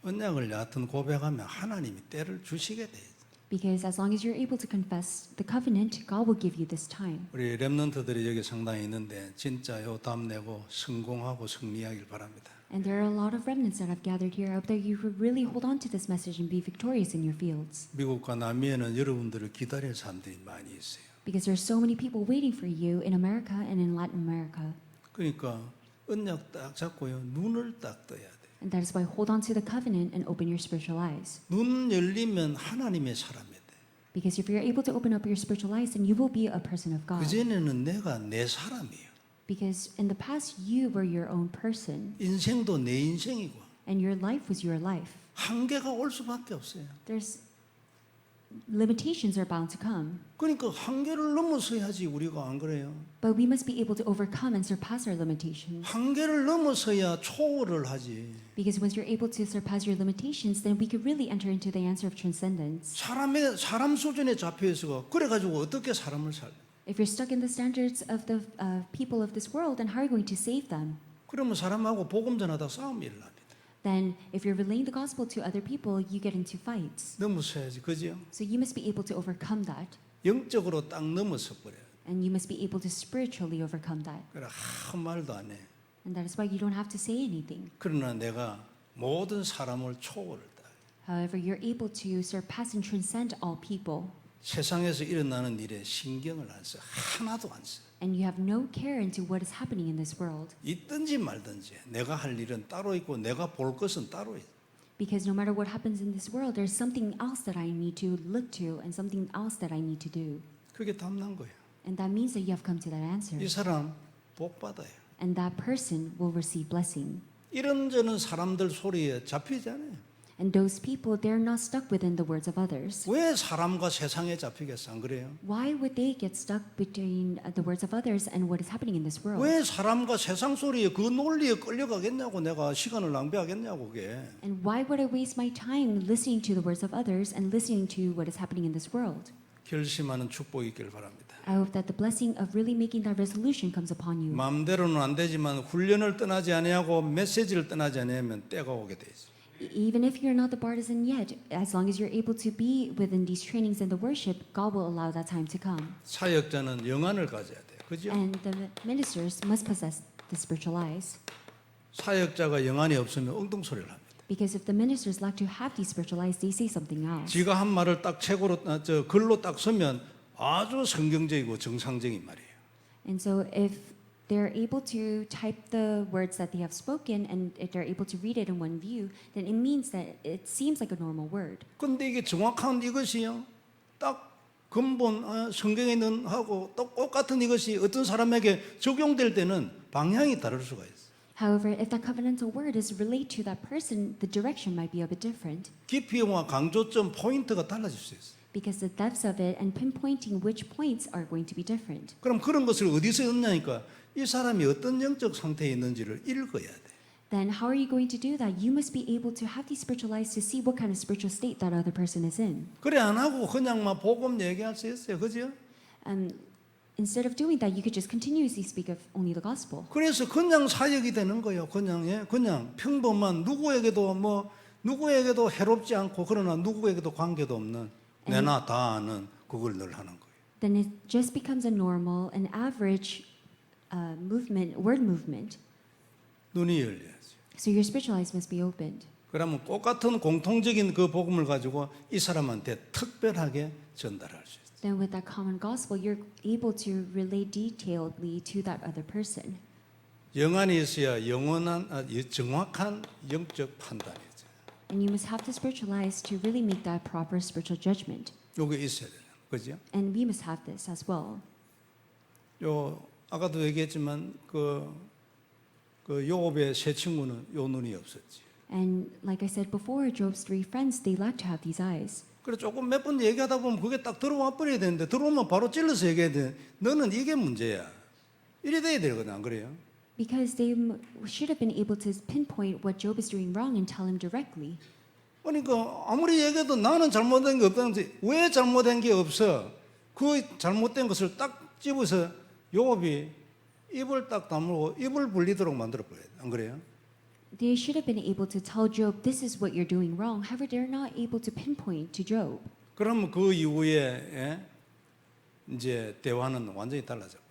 언약을 얕은 고백하면 하나님이 때를 주시게 돼요. Because as long as you're able to confess the covenant, God will give you this time. 우리 렘넌트들이 여기 상당히 있는데 진짜 요 답내고 성공하고 승리하길 바랍니다. And there are a lot of remnants that have gathered here. I hope that you could really hold on to this message and be victorious in your fields. 미국과 남미에는 여러분들을 기다릴 사람들이 많이 있어요. Because there are so many people waiting for you in America and in Latin America. 그러니까 언약 딱 잡고요. 눈을 딱 떠야 돼. And that is why hold on to the covenant and open your spiritual eyes. 눈 열리면 하나님의 사람이 돼. Because if you're able to open up your spiritual eyes, then you will be a person of God. 그전에는 내가 내 사람이에요. Because in the past, you were your own person, 인생도 내 인생이고 and your life was your life. 한계가 올 수밖에 없어요. There's limitations are bound to come. 그러니까 한계를 넘어서야지 우리가 안 그래요. But we must be able to overcome and surpass our limitations. 한계를 넘어서야 초월을 하지. Because once you're able to surpass your limitations, then we could really enter into the answer of transcendence. 사람 수준에 잡혀 있어. 그래 가지고 어떻게 사람을 살? If you're stuck in the standards of the people of this world, then how are you going to save them? 그러면 사람하고 복음 전하다 싸움이 일어납니다. Then, if you're relaying the gospel to other people, you get into fights. 넘어서야지, 그죠? So you must be able to overcome that, 영적으로 딱 넘어서 버려요. and you must be able to spiritually overcome that. 그래 아무 말도 안 해. And that is why you don't have to say anything. 그러나 내가 모든 사람을 초월을 다. However, you're able to surpass and transcend all people, 세상에서 일어나는 일에 신경을 안 써. 하나도 안 써. and you have no care into what is happening in this world. 있든지 말든지 내가 할 일은 따로 있고 내가 볼 것은 따로 있어. Because no matter what happens in this world, there's something else that I need to look to and something else that I need to do. 그게 답난 거예요. And that means that you have come to that answer. 이 사람 복 받아요. And that person will receive blessing. 이런저런 사람들 소리에 잡히지 않아요. And those people, they're not stuck within the words of others. 왜 사람과 세상에 잡히겠어? 안 그래요? Why would they get stuck between the words of others and what is happening in this world? 왜 사람과 세상 소리에 그 논리에 끌려가겠냐고 내가 시간을 낭비하겠냐고 그게. And why would I waste my time listening to the words of others and listening to what is happening in this world? 결심하는 축복이 있기를 바랍니다. I hope that the blessing of really making that resolution comes upon you. 마음대로는 안 되지만 훈련을 떠나지 아니하고 메시지를 떠나지 아니하면 때가 오게 돼 있어. Even if you're not the partisan yet, as long as you're able to be within these trainings and the worship, God will allow that time to come. 사역자는 영안을 가져야 돼요. 그죠? And the ministers must possess the spiritual eyes. 사역자가 영안이 없으면 엉뚱소리를 합니다. Because if the ministers lack to have these spiritual eyes, they say something else. 지가 한 말을 딱 책으로 글로 딱 쓰면 아주 성경적이고 정상적인 말이에요. And so if they're able to type the words that they have spoken and if they're able to read it in one view, then it means that it seems like a normal word. 근데 이게 정확한 이것이요. 딱 근본 성경에 있는 하고 똑같은 이것이 어떤 사람에게 적용될 때는 방향이 다를 수가 있어요. However, if that covenantal word is relayed to that person, the direction might be a bit different 깊이와 강조점 포인트가 달라질 수 있어요. because the depths of it and pinpointing which points are going to be different. 그럼 그런 것을 어디서 얻냐니까 이 사람이 어떤 영적 상태에 있는지를 읽어야 돼. Then how are you going to do that? You must be able to have these spiritual eyes to see what kind of spiritual state that other person is in. 그래 안 하고 그냥 막 복음 얘기할 수 있어요. 그죠? Instead of doing that, you could just continuously speak of only the gospel. 그래서 그냥 사역이 되는 거예요. 그냥 평범한 누구에게도 해롭지 않고 그러나 누구에게도 관계도 없는 내나 다 아는 그걸 늘 하는 거예요. Then it just becomes a normal, an average word movement. 눈이 열려야죠. So your spiritual eyes must be opened. 그러면 똑같은 공통적인 그 복음을 가지고 이 사람한테 특별하게 전달할 수 있어요. Then with that common gospel, you're able to relay detailedly to that other person. 영안이 있어야 정확한 영적 판단이죠. And you must have the spiritual eyes to really make that proper spiritual judgment. 요게 있어야 돼요. 그죠? And we must have this as well. 아까도 얘기했지만 그 요업의 세 친구는 요 눈이 없었지. And like I said before, Job's 3 friends, they lack to have these eyes. 그래 조금 몇 번 얘기하다 보면 그게 딱 들어와 버려야 되는데 들어오면 바로 찔러서 얘기해야 돼. 너는 이게 문제야. 이래 돼야 되거든 안 그래요? Because they should have been able to pinpoint what Job is doing wrong and tell him directly. 그러니까 아무리 얘기해도 나는 잘못된 게 없다는데 왜 잘못된 게 없어? 그 잘못된 것을 딱 집어서 요업이 입을 딱 다물고 입을 벌리도록 만들어 버려야 돼. 안 그래요? They should have been able to tell Job, this is what you're doing wrong. However, they're not able to pinpoint to Job. 그러면 그 이후에 이제 대화는 완전히 달라져 버려요.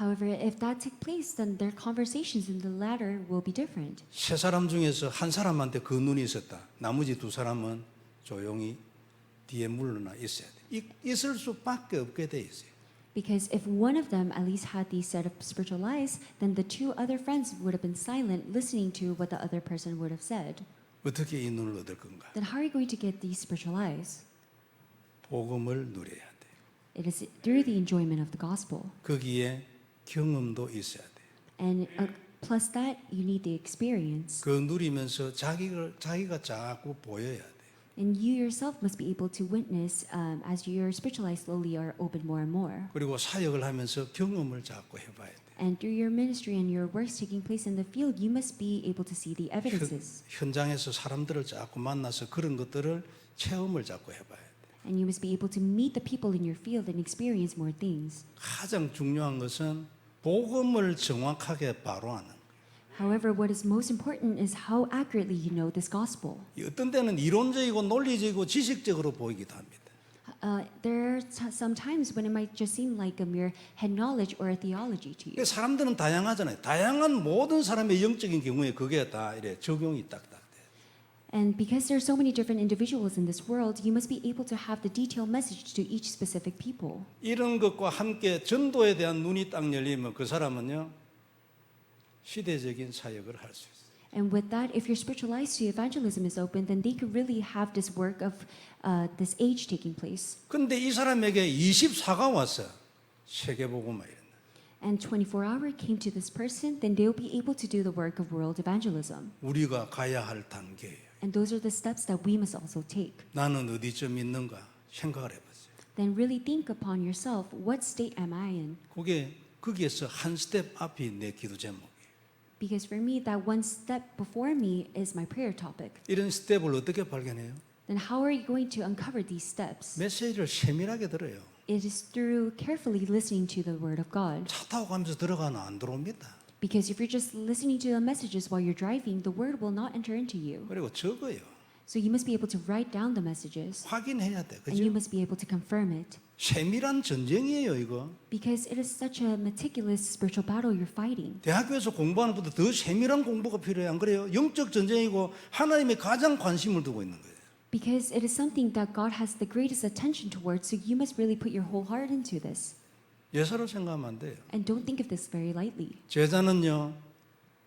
However, if that took place, then their conversations in the latter will be different. 세 사람 중에서 한 사람한테 그 눈이 있었다. 나머지 두 사람은 조용히 뒤에 물러나 있어야 돼. 있을 수밖에 없게 돼 있어요. Because if one of them at least had these set of spiritual eyes, then the 2 other friends would have been silent, listening to what the other person would have said. 어떻게 이 눈을 얻을 건가? Then how are you going to get these spiritual eyes? 복음을 누려야 돼. It is through the enjoyment of the gospel. 거기에 경험도 있어야 돼. And plus that, you need the experience. 그 누리면서 자기가 자꾸 보여야 돼. And you yourself must be able to witness as your spiritual eyes slowly are opened more and more. 그리고 사역을 하면서 경험을 자꾸 해봐야 돼. And through your ministry and your works taking place in the field, you must be able to see the evidences. 현장에서 사람들을 자꾸 만나서 그런 것들을 체험을 자꾸 해봐야 돼. And you must be able to meet the people in your field and experience more things. 가장 중요한 것은 복음을 정확하게 바로 아는 거예요. However, what is most important is how accurately you know this gospel. 어떤 때는 이론적이고 논리적이고 지식적으로 보이기도 합니다. There are some times when it might just seem like a mere head knowledge or a theology to you. 사람들은 다양하잖아요. 다양한 모든 사람의 영적인 경우에 그게 다 이래 적용이 딱딱 돼. And because there are so many different individuals in this world, you must be able to have the detailed message to each specific people. 이런 것과 함께 전도에 대한 눈이 딱 열리면 그 사람은요 시대적인 사역을 할 수 있어요. And with that, if your spiritual eyes to evangelism is open, then they could really have this work of this age taking place. 근데 이 사람에게 24가 왔어. 세계복음화 이랬나. And 24-hour came to this person, then they'll be able to do the work of world evangelism. 우리가 가야 할 단계예요. And those are the steps that we must also take. 나는 어디쯤 있는가 생각을 해봤어요. Then really think upon yourself, what state am I in? 거기에서 한 스텝 앞이 내 기도 제목이에요. Because for me, that one step before me is my prayer topic. 이런 스텝을 어떻게 발견해요? Then how are you going to uncover these steps? 메시지를 세밀하게 들어요. It is through carefully listening to the word of God. 차 타고 가면서 들어가면 안 들어옵니다. Because if you're just listening to the messages while you're driving, the word will not enter into you. 그리고 적어요. So you must be able to write down the messages. 확인해야 돼. And you 그죠? must be able to confirm it. 세밀한 전쟁이에요, 이거. Because it is such a meticulous spiritual battle you're fighting. 대학교에서 공부하는 것보다 더 세밀한 공부가 필요해. 안 그래요? 영적 전쟁이고 하나님이 가장 관심을 두고 있는 거예요. Because it is something that God has the greatest attention towards, so you must really put your whole heart into this. 예사로 생각하면 안 돼요. And don't think of this very lightly. 제자는요,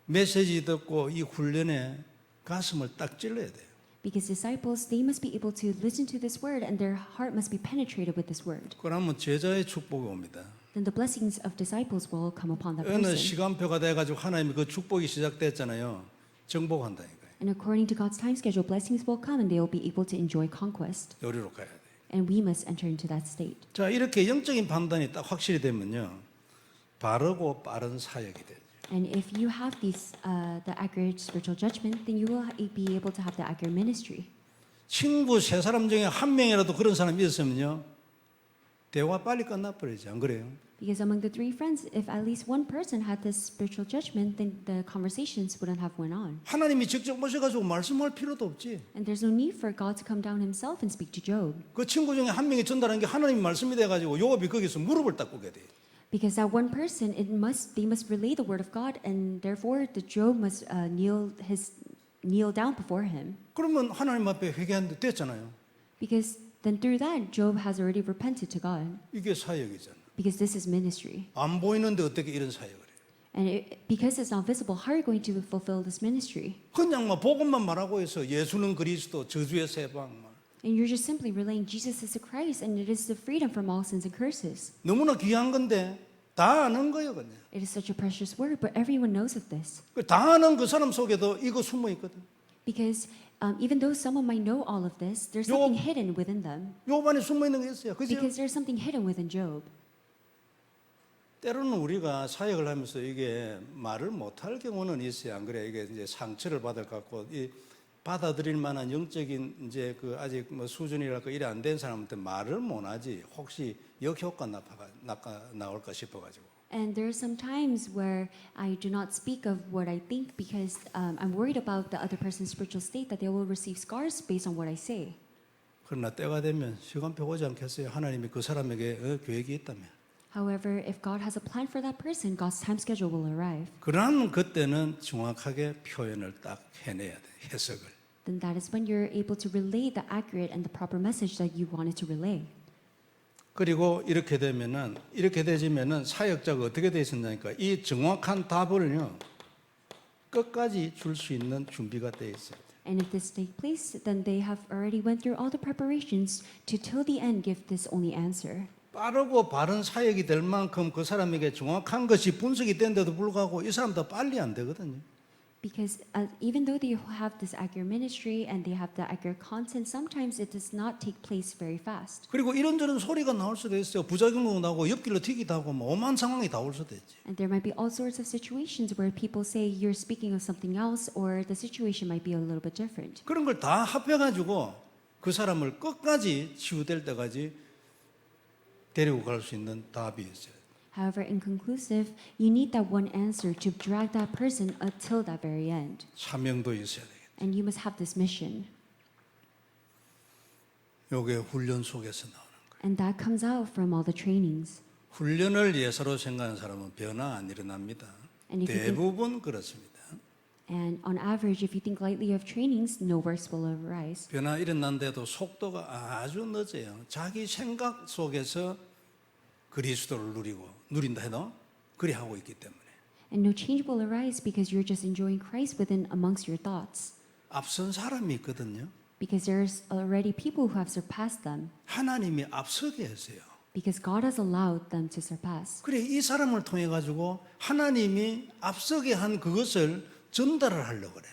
메시지 듣고 이 훈련에 가슴을 딱 찔러야 돼요. Because disciples, they must be able to listen to this word and their heart must be penetrated with this word. 그러면 제자의 축복이 옵니다. Then the blessings of disciples will come upon that 어느 person. 시간표가 돼가지고 하나님이 그 축복이 시작됐잖아요. 정복한다니까요. And according to God's time schedule, blessings will come and they will be able to enjoy conquest. 요리로 가야 돼요. And we must enter into that state. 자, 이렇게 영적인 판단이 딱 확실히 되면요, 바르고 빠른 사역이 돼요. And if you have these, the accurate spiritual judgment, then you will be able to have the accurate ministry. 친구 세 사람 중에 한 명이라도 그런 사람이 있으면요, 대화 빨리 끝나버리지, 안 그래요? Because among the three friends, if at least one person had this spiritual judgment, then the conversations wouldn't have went on. 하나님이 직접 모셔가지고 말씀할 필요도 없지. And there's no need for God to come down himself and speak to Job. 그 친구 중에 한 명이 전달한 게 하나님 말씀이 돼가지고 요업이 거기서 무릎을 딱 꿇게 돼. Because that one person, they must relay the word of God, and therefore the Job must kneel down before him. 그러면 하나님 앞에 회개하는데 됐잖아요. Because then through that, Job has already repented to God. 이게 사역이잖아. Because this is ministry. 안 보이는데 어떻게 이런 사역을 해요? And because it's not visible, how are you going to fulfill this ministry? 그냥 뭐 복음만 말하고 해서 예수는 그리스도 저주의 세방 막. And you're just simply relaying Jesus is the Christ and it is the freedom from all sins and curses. 너무나 귀한 건데 다 아는 거예요, 그냥. It is such a precious word, but everyone knows of this. 다 아는 그 사람 속에도 이거 숨어 있거든. Because even though someone might know all of this, there's something hidden within them. 요 안에 숨어 있는 게 있어요. 그죠? Because there's something hidden within Job. 때로는 우리가 사역을 하면서 이게 말을 못할 경우는 있어요. 안 그래? 이게 이제 상처를 받을 것 같고 이 받아들일 만한 영적인 이제 그 아직 뭐 수준이랄까 이래 안 된 사람한테 말을 못하지. 혹시 역효과 나올까 싶어가지고. And there are some times where I do not speak of what I think because I'm worried about the other person's spiritual state that they will receive scars based on what I say. 그러나 때가 되면 시간표 오지 않겠어요? 하나님이 그 사람에게 계획이 있다면. However, if God has a plan for that person, God's time schedule will arrive. 그러면 그때는 정확하게 표현을 딱 해내야 돼. 해석을. Then that is when you're able to relay the accurate and the proper message that you wanted to relay. 그리고 이렇게 되지면은 사역자가 어떻게 돼 있었냐니까 이 정확한 답을요 끝까지 줄 수 있는 준비가 돼 있어요. And if this takes place, then they have already went through all the preparations to till the end give this only answer. 빠르고 바른 사역이 될 만큼 그 사람에게 정확한 것이 분석이 된데도 불구하고 이 사람도 빨리 안 되거든요. Because even though they have this accurate ministry and they have the accurate content, sometimes it does not take place very fast. 그리고 이런저런 소리가 나올 수도 있어요. 부작용도 나고 옆길로 튀기도 하고 뭐 오만 상황이 다 올 수도 있지. And there might be all sorts of situations where people say you're speaking of something else or the situation might be a little bit different. 그런 걸 다 합해가지고 그 사람을 끝까지 치유될 때까지 데리고 갈 수 있는 답이 있어요. However, in conclusive, you need that one answer to drag that person until that very end. 사명도 있어야 되겠다. And you must have this mission. 요게 훈련 속에서 나오는 거예요. And that comes out from all the trainings. 훈련을 예사로 생각하는 사람은 변화 안 일어납니다. And if you think, 대부분 그렇습니다. and on average, if you think lightly of trainings, no works will arise. 변화 일어난데도 속도가 아주 늦어요. 자기 생각 속에서 그리스도를 누린다 해도 그리 하고 있기 때문에. And no change will arise because you're just enjoying Christ within amongst your thoughts. 앞선 사람이 있거든요. Because there's already people who have surpassed them. 하나님이 앞서게 했어요. Because God has allowed them to surpass. 그래 이 사람을 통해 가지고 하나님이 앞서게 한 그것을 전달을 하려고 그래.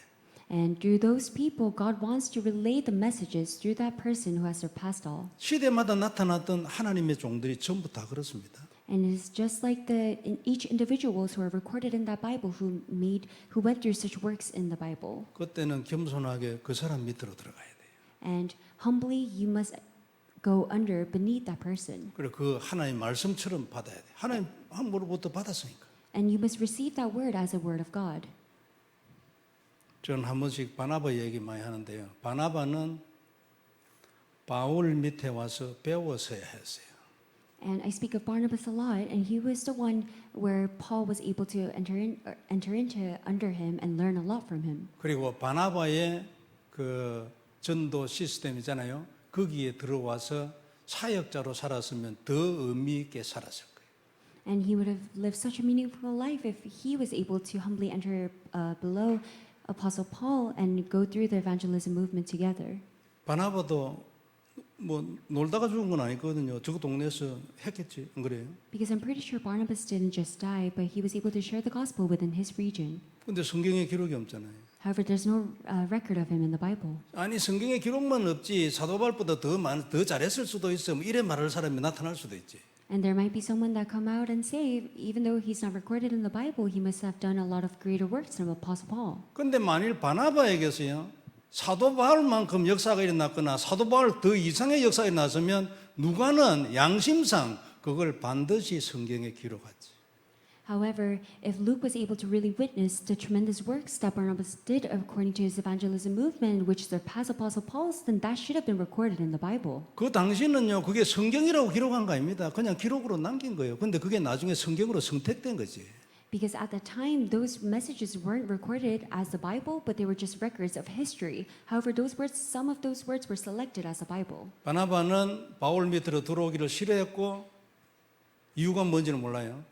And through those people, God wants to relay the messages through that person who has surpassed all. 시대마다 나타났던 하나님의 종들이 전부 다 그렇습니다. And it's just like each individuals who are recorded in that Bible who went through such works in the Bible. 그때는 겸손하게 그 사람 밑으로 들어가야 돼요. And humbly, you must go under beneath that person. 그리고 그 하나님 말씀처럼 받아야 돼. 하나님 함부로부터 받았으니까. And you must receive that word as a word of God. 저는 한 번씩 바나바 얘기 많이 하는데요. 바나바는 바울 밑에 와서 배워서야 했어요. And I speak of Barnabas a lot, and he was the one where Paul was able to enter into under him and learn a lot from him. 그리고 바나바의 그 전도 시스템이잖아요. 거기에 들어와서 사역자로 살았으면 더 의미 있게 살았을 거예요. And he would have lived such a meaningful life if he was able to humbly enter below Apostle Paul and go through the evangelism movement together. 바나바도 뭐 놀다가 죽은 건 아니거든요. 저 동네에서 했겠지, 안 그래요? Because I'm pretty sure Barnabas didn't just die, but he was able to share the gospel within his region. 근데 성경에 기록이 없잖아요. However, there's no record of him in the Bible. 아니 성경에 기록만 없지 사도 바울보다 더 잘했을 수도 있어. 뭐 이래 말할 사람이 나타날 수도 있지. And there might be someone that come out and say, even though he's not recorded in the Bible, he must have done a lot of greater works than Apostle Paul. 근데 만일 바나바에게서요 사도 바울만큼 역사가 일어났거나 사도 바울 더 이상의 역사가 일어났으면 누가는 양심상 그걸 반드시 성경에 기록하지. However, if Luke was able to really witness the tremendous works that Barnabas did according to his evangelism movement, which surpassed Apostle Paul's, then that should have been recorded in the Bible. 그 당시는요 그게 성경이라고 기록한 거 아닙니다. 그냥 기록으로 남긴 거예요. 근데 그게 나중에 성경으로 성택된 거지. Because at the time, those messages weren't recorded as the Bible, but they were just records of history. However, those words, some of those words were selected as the Bible. 바나바는 바울 밑으로 들어오기를 싫어했고 이유가 뭔지는 몰라요.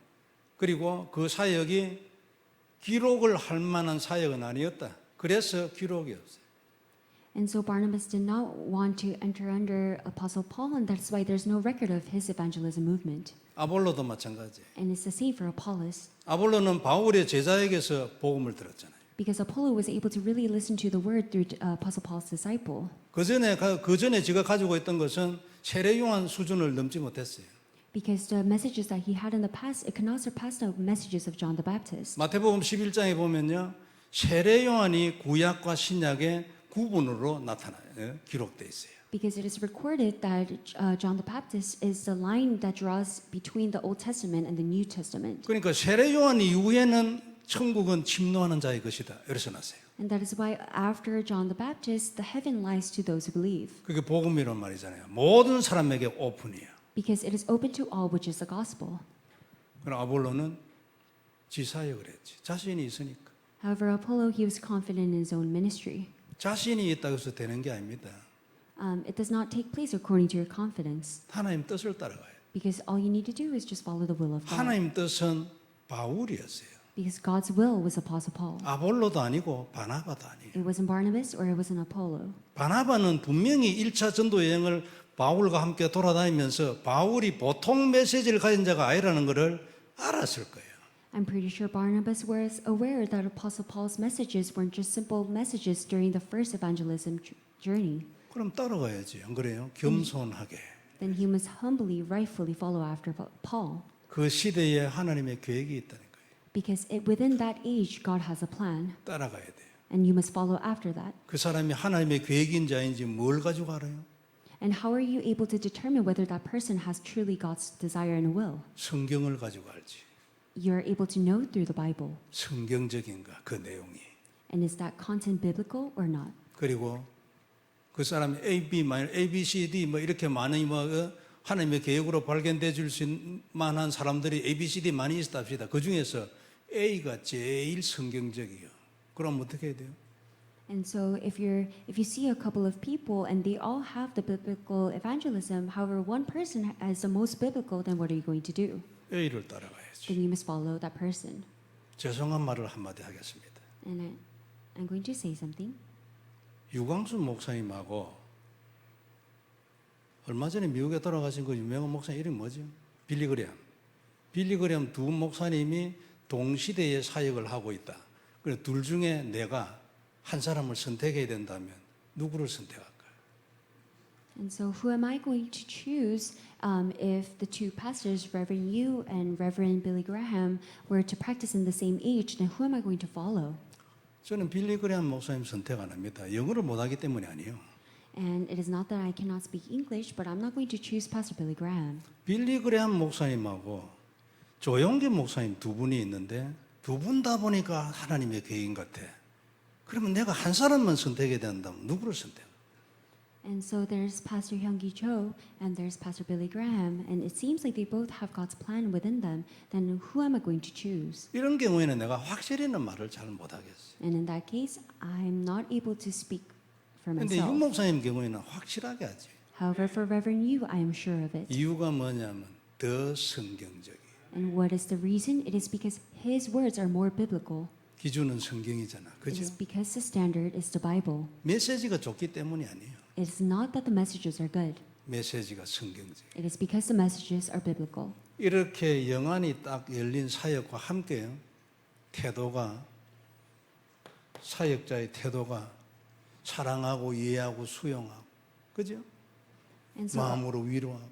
그리고 그 사역이 기록을 할 만한 사역은 아니었다. 그래서 기록이 없어요. And so Barnabas did not want to enter under Apostle Paul, and that's why there's no record of his evangelism movement. 아볼로도 마찬가지. And it's the same for Apollos, 아볼로는 바울의 제자에게서 복음을 들었잖아요. because Apollo was able to really listen to the word through Apostle Paul's disciple. 그 전에 제가 가지고 있던 것은 세례 요한 수준을 넘지 못했어요. Because the messages that he had in the past, it could not surpass the messages of John the Baptist. 마태복음 11장에 보면요. 세례 요한이 구약과 신약의 구분으로 나타나요. 기록돼 있어요. Because it is recorded that John the Baptist is the line that draws between the Old Testament and the New Testament. 그러니까 세례 요한 이후에는 천국은 침노하는 자의 것이다. 이래서 났어요. And that is why after John the Baptist, the heaven lies to those who believe. 그게 복음이란 말이잖아요. 모든 사람에게 오픈이에요. Because it is open to all, which is the gospel. 그럼 아볼로는 지사역을 했지. 자신이 있으니까. However, Apollo, he was confident in his own ministry. 자신이 있다고 해서 되는 게 아닙니다. It does not take place according to your confidence. 하나님 뜻을 따라가요. Because all you need to do is just follow the will of God. 하나님 뜻은 바울이었어요. Because God's will was Apostle Paul. 아볼로도 아니고 바나바도 아니에요. It wasn't Barnabas or it wasn't Apollo. 바나바는 분명히 1차 전도 여행을 바울과 함께 돌아다니면서 바울이 보통 메시지를 가진 자가 아니라는 것을 알았을 거예요. I'm pretty sure Barnabas was aware that Apostle Paul's messages weren't just simple messages during the first evangelism journey. 그럼 따라가야지. 안 그래요? 겸손하게. Then he must humbly, rightfully follow after Paul. 그 시대에 하나님의 계획이 있다는 거예요. Because within that age, God has a plan. 따라가야 돼요. And you must follow after that. 그 사람이 하나님의 계획인지 아닌지 뭘 가지고 알아요? And how are you able to determine whether that person has truly God's desire and will? 성경을 가지고 알지. You're able to know through the Bible. 성경적인가 그 내용이. And is that content biblical or not? 그리고 그 사람이 A, B, C, D 뭐 이렇게 많은 하나님의 계획으로 발견돼 줄 수 만한 사람들이 A, B, C, D 많이 있다 합시다. 그 중에서 A가 제일 성경적이요. 그럼 어떻게 해야 돼요? And so if you see a couple of people and they all have the biblical evangelism, however one person is the most biblical, then what are you going to do? A를 따라가야죠. Then you must follow that person. 죄송한 말을 한마디 하겠습니다. And I'm going to say something. 유광순 목사님하고 얼마 전에 미국에 돌아가신 그 유명한 목사님 이름이 뭐죠? 빌리 그램 두 목사님이 동시대에 사역을 하고 있다. 그래서 둘 중에 내가 한 사람을 선택해야 된다면 누구를 선택할까요? And so who am I going to choose if the two pastors, Reverend Yu and Reverend Billy Graham, were to practice in the same age, then who am I going to follow? 저는 빌리 그램 목사님 선택 안 합니다. 영어를 못하기 때문이 아니에요. And it is not that I cannot speak English, but I'm not going to choose Pastor Billy Graham. 빌리 그램 목사님하고 조영기 목사님 두 분이 있는데 두 분 다 보니까 하나님의 계획인 것 같아. 그러면 내가 한 사람만 선택해야 된다면 누구를 선택? And so there's Pastor Hyung-gi Cho and there's Pastor Billy Graham, and it seems like they both have God's plan within them. Then who am I going to choose? 이런 경우에는 내가 확실히는 말을 잘 못하겠어요. And in that case, I'm not able to speak for 그런데 myself. 윤 목사님 경우에는 확실하게 하지. However, for Reverend Yu, I am sure of it. 이유가 뭐냐면 더 성경적이에요. And what is the reason? It is because his words are more biblical. 기준은 성경이잖아. It 그죠? is because the standard is the Bible. 메시지가 좋기 때문이 아니에요. It is not that the messages are good. 메시지가 성경적. It is because the messages are biblical. 이렇게 영안이 딱 열린 사역과 함께 태도가 사역자의 태도가 사랑하고 이해하고 수용하고 그죠? And so, 마음으로 위로하고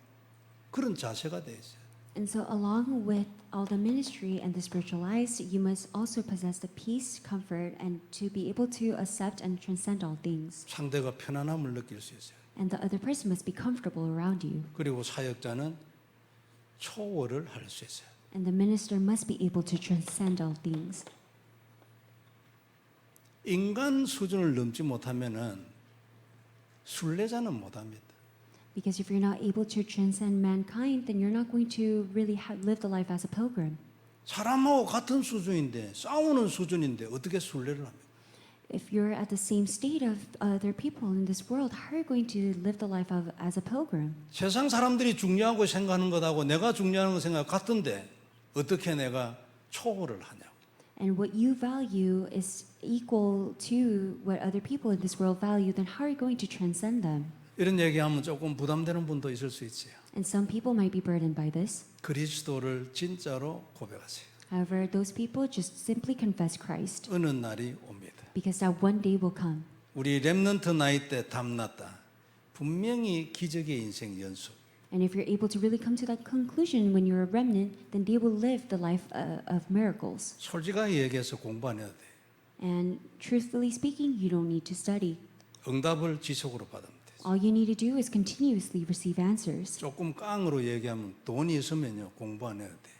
그런 자세가 돼 있어요. and so along with all the ministry and the spiritual lives, you must also possess the peace, comfort, and to be able to accept and transcend all things. 상대가 편안함을 느낄 수 있어요. And the other person must be comfortable around you. 그리고 사역자는 초월을 할 수 있어요. And the minister must be able to transcend all things. 인간 수준을 넘지 못하면은 순례자는 못합니다. Because if you're not able to transcend mankind, then you're not going to really live the life as a pilgrim. 사람하고 같은 수준인데 싸우는 수준인데 어떻게 순례를 합니까? If you're at the same state of other people in this world, how are you going to live the life as a pilgrim? 세상 사람들이 중요하고 생각하는 것하고 내가 중요한 거 생각 같은데 어떻게 내가 초월을 하냐고. And what you value is equal to what other people in this world value, then how are you going to transcend them? 이런 얘기하면 조금 부담되는 분도 있을 수 있어요. And some people might be burdened by this. 그리스도를 진짜로 고백하세요. However, those people just simply confess Christ 어느 날이 옵니다. because that one day will come. 우리 렘넌트 나이 때 담났다. 분명히 기적의 인생 연속. And if you're able to really come to that conclusion when you're a remnant, then they will live the life of miracles. 솔직하게 얘기해서 공부 안 해도 돼. And truthfully speaking, you don't need to study. 응답을 지속으로 받으면 돼. All you need to do is continuously receive answers. 조금 깡으로 얘기하면 돈이 있으면요 공부 안 해도 돼.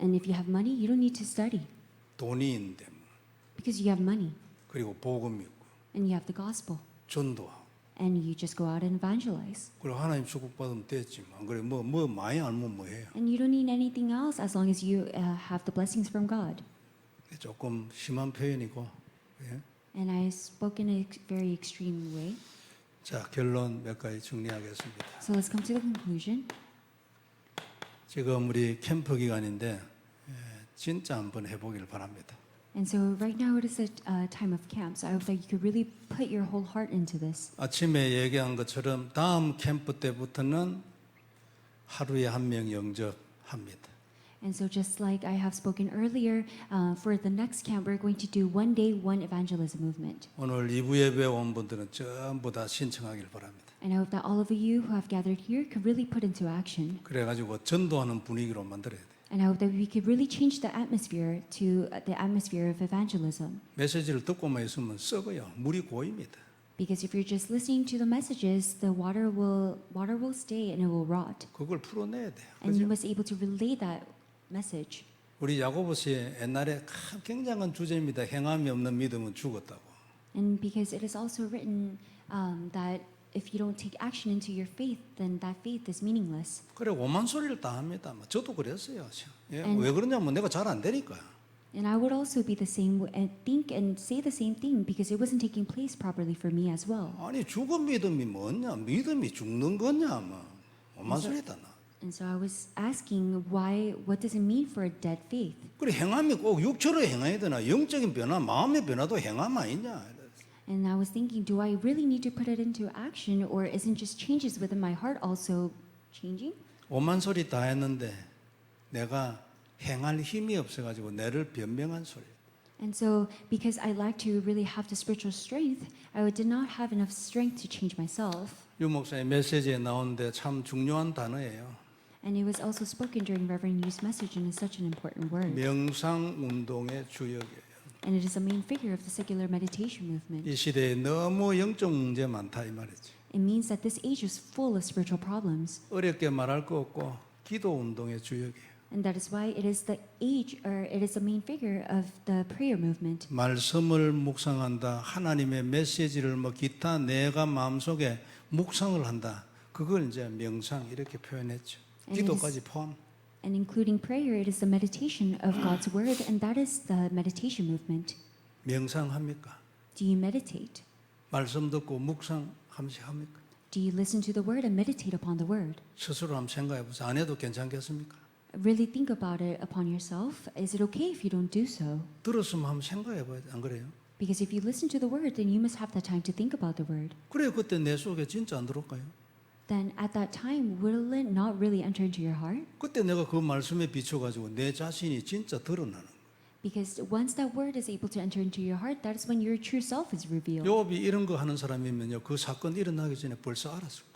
And if you have money, you don't need to study 돈이 있는데 뭐. because you have money 그리고 복음 있고 and you have the gospel 전도하고 and you just go out and evangelize. 그리고 하나님 축복 받으면 됐지 뭐. 그래 뭐 많이 알면 뭐 해요. And you don't need anything else as long as you have the blessings from God. 조금 심한 표현이고. 예? And I spoke in a very extreme way. 자 결론 몇 가지 정리하겠습니다. So let's come to the conclusion. 지금 우리 캠프 기간인데 진짜 한번 해보길 바랍니다. And so right now it is a time of camp. So I hope that you could really put your whole heart into this. 아침에 얘기한 것처럼 다음 캠프 때부터는 하루에 한 명 영접합니다. And so just like I have spoken earlier, for the next camp, we're going to do one day, one evangelism movement. 오늘 2부 예배 온 분들은 전부 다 신청하길 바랍니다. And I hope that all of you who have gathered here could really put into action. 그래가지고 전도하는 분위기로 만들어야 돼. And I hope that we could really change the atmosphere to the atmosphere of evangelism. 메시지를 듣고만 있으면 썩어요. 물이 고입니다. Because if you're just listening to the messages, the water will stay and it will rot. 그걸 풀어내야 돼요. And you 그죠? must able to relay that message. 우리 야고보서에 옛날에 굉장한 주제입니다. 행함이 없는 믿음은 죽었다고. And because it is also written that if you don't take action into your faith, then that faith is meaningless. 그래 오만 소리를 다 합니다. 저도 그랬어요. 예? And- 왜 그러냐면 내가 잘 안 되니까. And I would also be the same and think and say the same thing because it wasn't taking place properly for me as well. 아니 죽은 믿음이 뭐냐? 믿음이 죽는 거냐? 뭐 오만 그래서- 소리다 나. And so I was asking what does it mean for a dead faith? 그래 행함이 꼭 육체로 행해야 되나? 영적인 변화, 마음의 변화도 행함 아니냐? And I was thinking, do I really need to put it into action or isn't just changes within my heart also changing? 오만 소리 다 했는데 내가 행할 힘이 없어가지고 내를 변명한 소리. And so because I lacked to really have the spiritual strength, I did not have enough strength to change myself. 유 목사의 메시지에 나오는데 참 중요한 단어예요. And it was also spoken during Reverend Yu's message and is such an important word. 명상 운동의 주역이에요. And it is a main figure of the secular meditation movement. 이 시대에 너무 영적 문제 많다 이 말이지. It means that this age is full of spiritual problems. 어렵게 말할 거 없고 기도 운동의 주역이에요. And that is why it is the age, or it is the main figure of the prayer movement. 말씀을 묵상한다. 하나님의 메시지를 뭐 기타 내가 마음속에 묵상을 한다. 그걸 이제 명상 이렇게 표현했죠. 기도까지 포함. And including prayer, it is the meditation of God's word, and that is the meditation movement. 명상합니까? Do you meditate? 말씀 듣고 묵상합니까? Do you listen to the word and meditate upon the word? 스스로 한번 생각해 보세요. 안 해도 괜찮겠습니까? really think about it upon yourself. Is it okay if you don't do so? 들었으면 한번 생각해 봐야 돼. 안 그래요? Because if you listen to the word, then you must have the time to think about the word. 그래 그때 내 속에 진짜 안 들어올까요? Then at that time, will it not really enter into your heart? 그때 내가 그 말씀에 비춰가지고 내 자신이 진짜 드러나는 거예요. Because once that word is able to enter into your heart, that is when your true self is revealed. 욥이 이런 거 하는 사람이면요, 그 사건 일어나기 전에 벌써 알았을 거예요.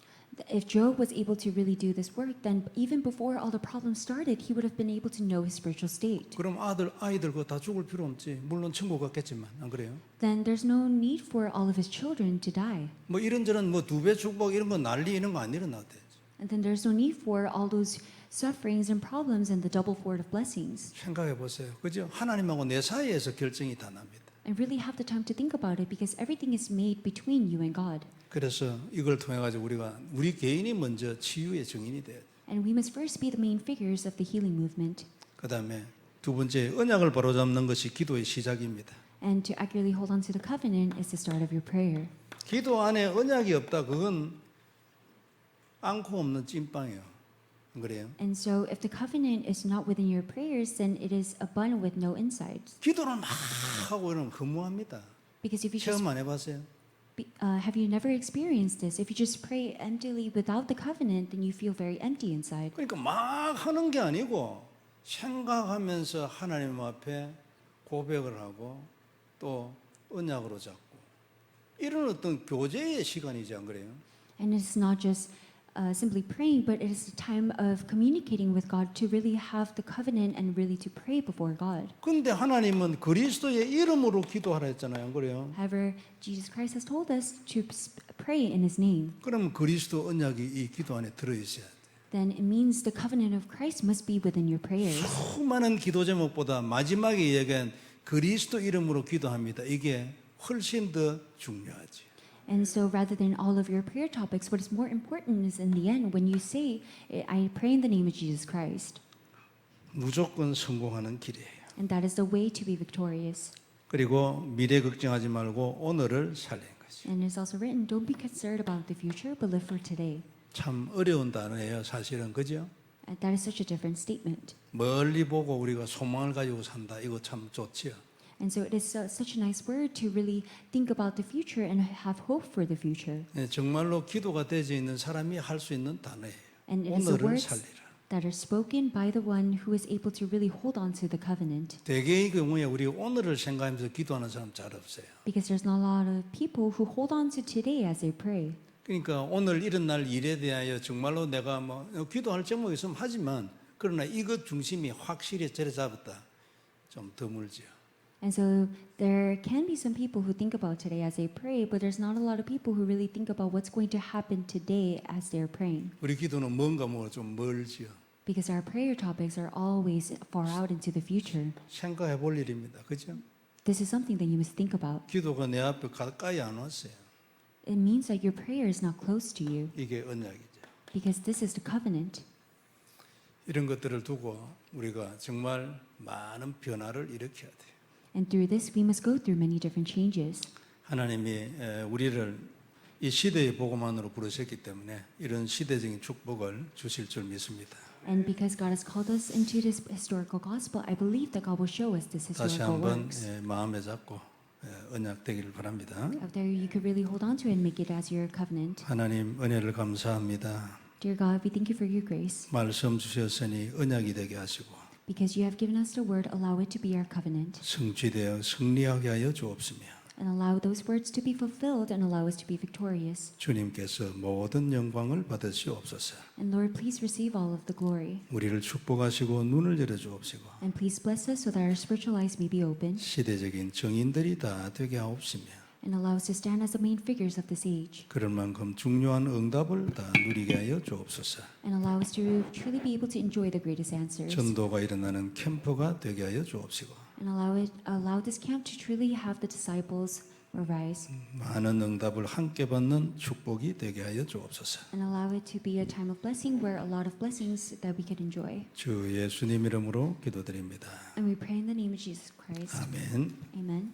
If Job was able to really do this work, then even before all the problems started, he would have been able to know his spiritual state. 그럼 아이들 그거 다 죽을 필요 없지. 물론 천국 갔겠지만 안 그래요? Then there's no need for all of his children to die. 뭐 이런저런 뭐 2배 축복 이런 거 난리 이런 거 안 일어나도 되지. And then there's no need for all those sufferings and problems and the double forward of blessings. 생각해 보세요. 그죠? 하나님하고 내 사이에서 결정이 다 납니다. And really have the time to think about it because everything is made between you and God. 그래서 이걸 통해 가지고 우리 개인이 먼저 치유의 증인이 돼야 돼. And we must first be the main figures of the healing movement. 그다음에 두 번째 언약을 바로잡는 것이 기도의 시작입니다. And to accurately hold on to the covenant is the start of your prayer. 기도 안에 언약이 없다. 그건 앙코 없는 찐빵이에요. 안 그래요? And so if the covenant is not within your prayers, then it is a bun with no insides. 기도를 막 하고 이러면 허무합니다. Because if you just 체험 안 해봤어요? have you never experienced this? If you just pray emptily without the covenant, then you feel very empty inside. 그러니까 막 하는 게 아니고 생각하면서 하나님 앞에 고백을 하고 또 언약으로 잡고 이런 어떤 교제의 시간이지 안 그래요? And it's not just simply praying, but it is a time of communicating with God to really have the covenant and really to pray before God. 근데 하나님은 그리스도의 이름으로 기도하라 했잖아요. 안 그래요? However, Jesus Christ has told us to pray in His name. 그럼 그리스도 언약이 이 기도 안에 들어있어야 돼. Then it means the covenant of Christ must be within your prayers. 수많은 기도 제목보다 마지막에 얘기한 그리스도 이름으로 기도합니다. 이게 훨씬 더 중요하지. And so rather than all of your prayer topics, what is more important is in the end when you say, I pray in the name of Jesus Christ. 무조건 성공하는 길이에요. And that is the way to be victorious. 그리고 미래 걱정하지 말고 오늘을 살리는 거지. And it's also written, don't be concerned about the future, but live for today. 참 어려운 단어예요, 사실은. 그죠? And that is such a different statement. 멀리 보고 우리가 소망을 가지고 산다. 이거 참 좋지요. And so it is such a nice word to really think about the future and have hope for the future. 네, 정말로 기도가 되어 있는 사람이 할 수 있는 단어예요. And it is the 오늘을 words 살리라. that are spoken by the one who is able to really hold on to the covenant. 대개의 경우에 우리 오늘을 생각하면서 기도하는 사람 잘 없어요. Because there's not a lot of people who hold on to today as they pray. 그러니까 오늘 일어날 일에 대하여 정말로 내가 뭐 기도할 제목이 있으면 하지만 그러나 이것 중심이 확실히 자리 잡았다. 좀 드물지요. And so there can be some people who think about today as they pray, but there's not a lot of people who really think about what's going to happen today as they're praying. 우리 기도는 뭔가 뭐 좀 멀지요. Because our prayer topics are always far out into the future. 생각해 볼 일입니다. 그죠? This is something that you must think about. 기도가 내 앞에 가까이 안 왔어요. It means that your prayer is not close to you 이게 언약이죠. because this is the covenant. 이런 것들을 두고 우리가 정말 많은 변화를 일으켜야 돼요. And through this, we must go through many different changes. 하나님이 우리를 이 시대의 복음만으로 부르셨기 때문에 이런 시대적인 축복을 주실 줄 믿습니다. And because God has called us into this historical gospel, I believe that God will show us this 다시 historical 한번 works. 마음에 잡고 언약 되기를 바랍니다. Out there, you could really hold on to it and make it as your covenant. 하나님 은혜를 감사합니다. Dear God, we thank you for your grace. 말씀 주셨으니 언약이 되게 하시고 Because you have given us the word, allow it to be our covenant. 성취되어 승리하게 하여 주옵시며 And allow those words to be fulfilled and allow us to be victorious. 주님께서 모든 영광을 받으시옵소서. And Lord, please receive all of the glory. 우리를 축복하시고 눈을 열어 주옵시고 And please bless us so that our spiritual eyes may be open. 시대적인 정인들이 다 되게 하옵시며 And allow us to stand as the main figures of this age. 그럴 만큼 중요한 응답을 다 누리게 하여 주옵소서. And allow us to truly be able to enjoy the greatest answers. 전도가 일어나는 캠프가 되게 하여 주옵시고 And allow this camp to truly have the disciples arise. 많은 응답을 함께 받는 축복이 되게 하여 주옵소서. And allow it to be a time of blessing where a lot of blessings that we could enjoy. 주 예수님 이름으로 기도드립니다. And we pray in the name of Jesus Christ. 아멘. Amen.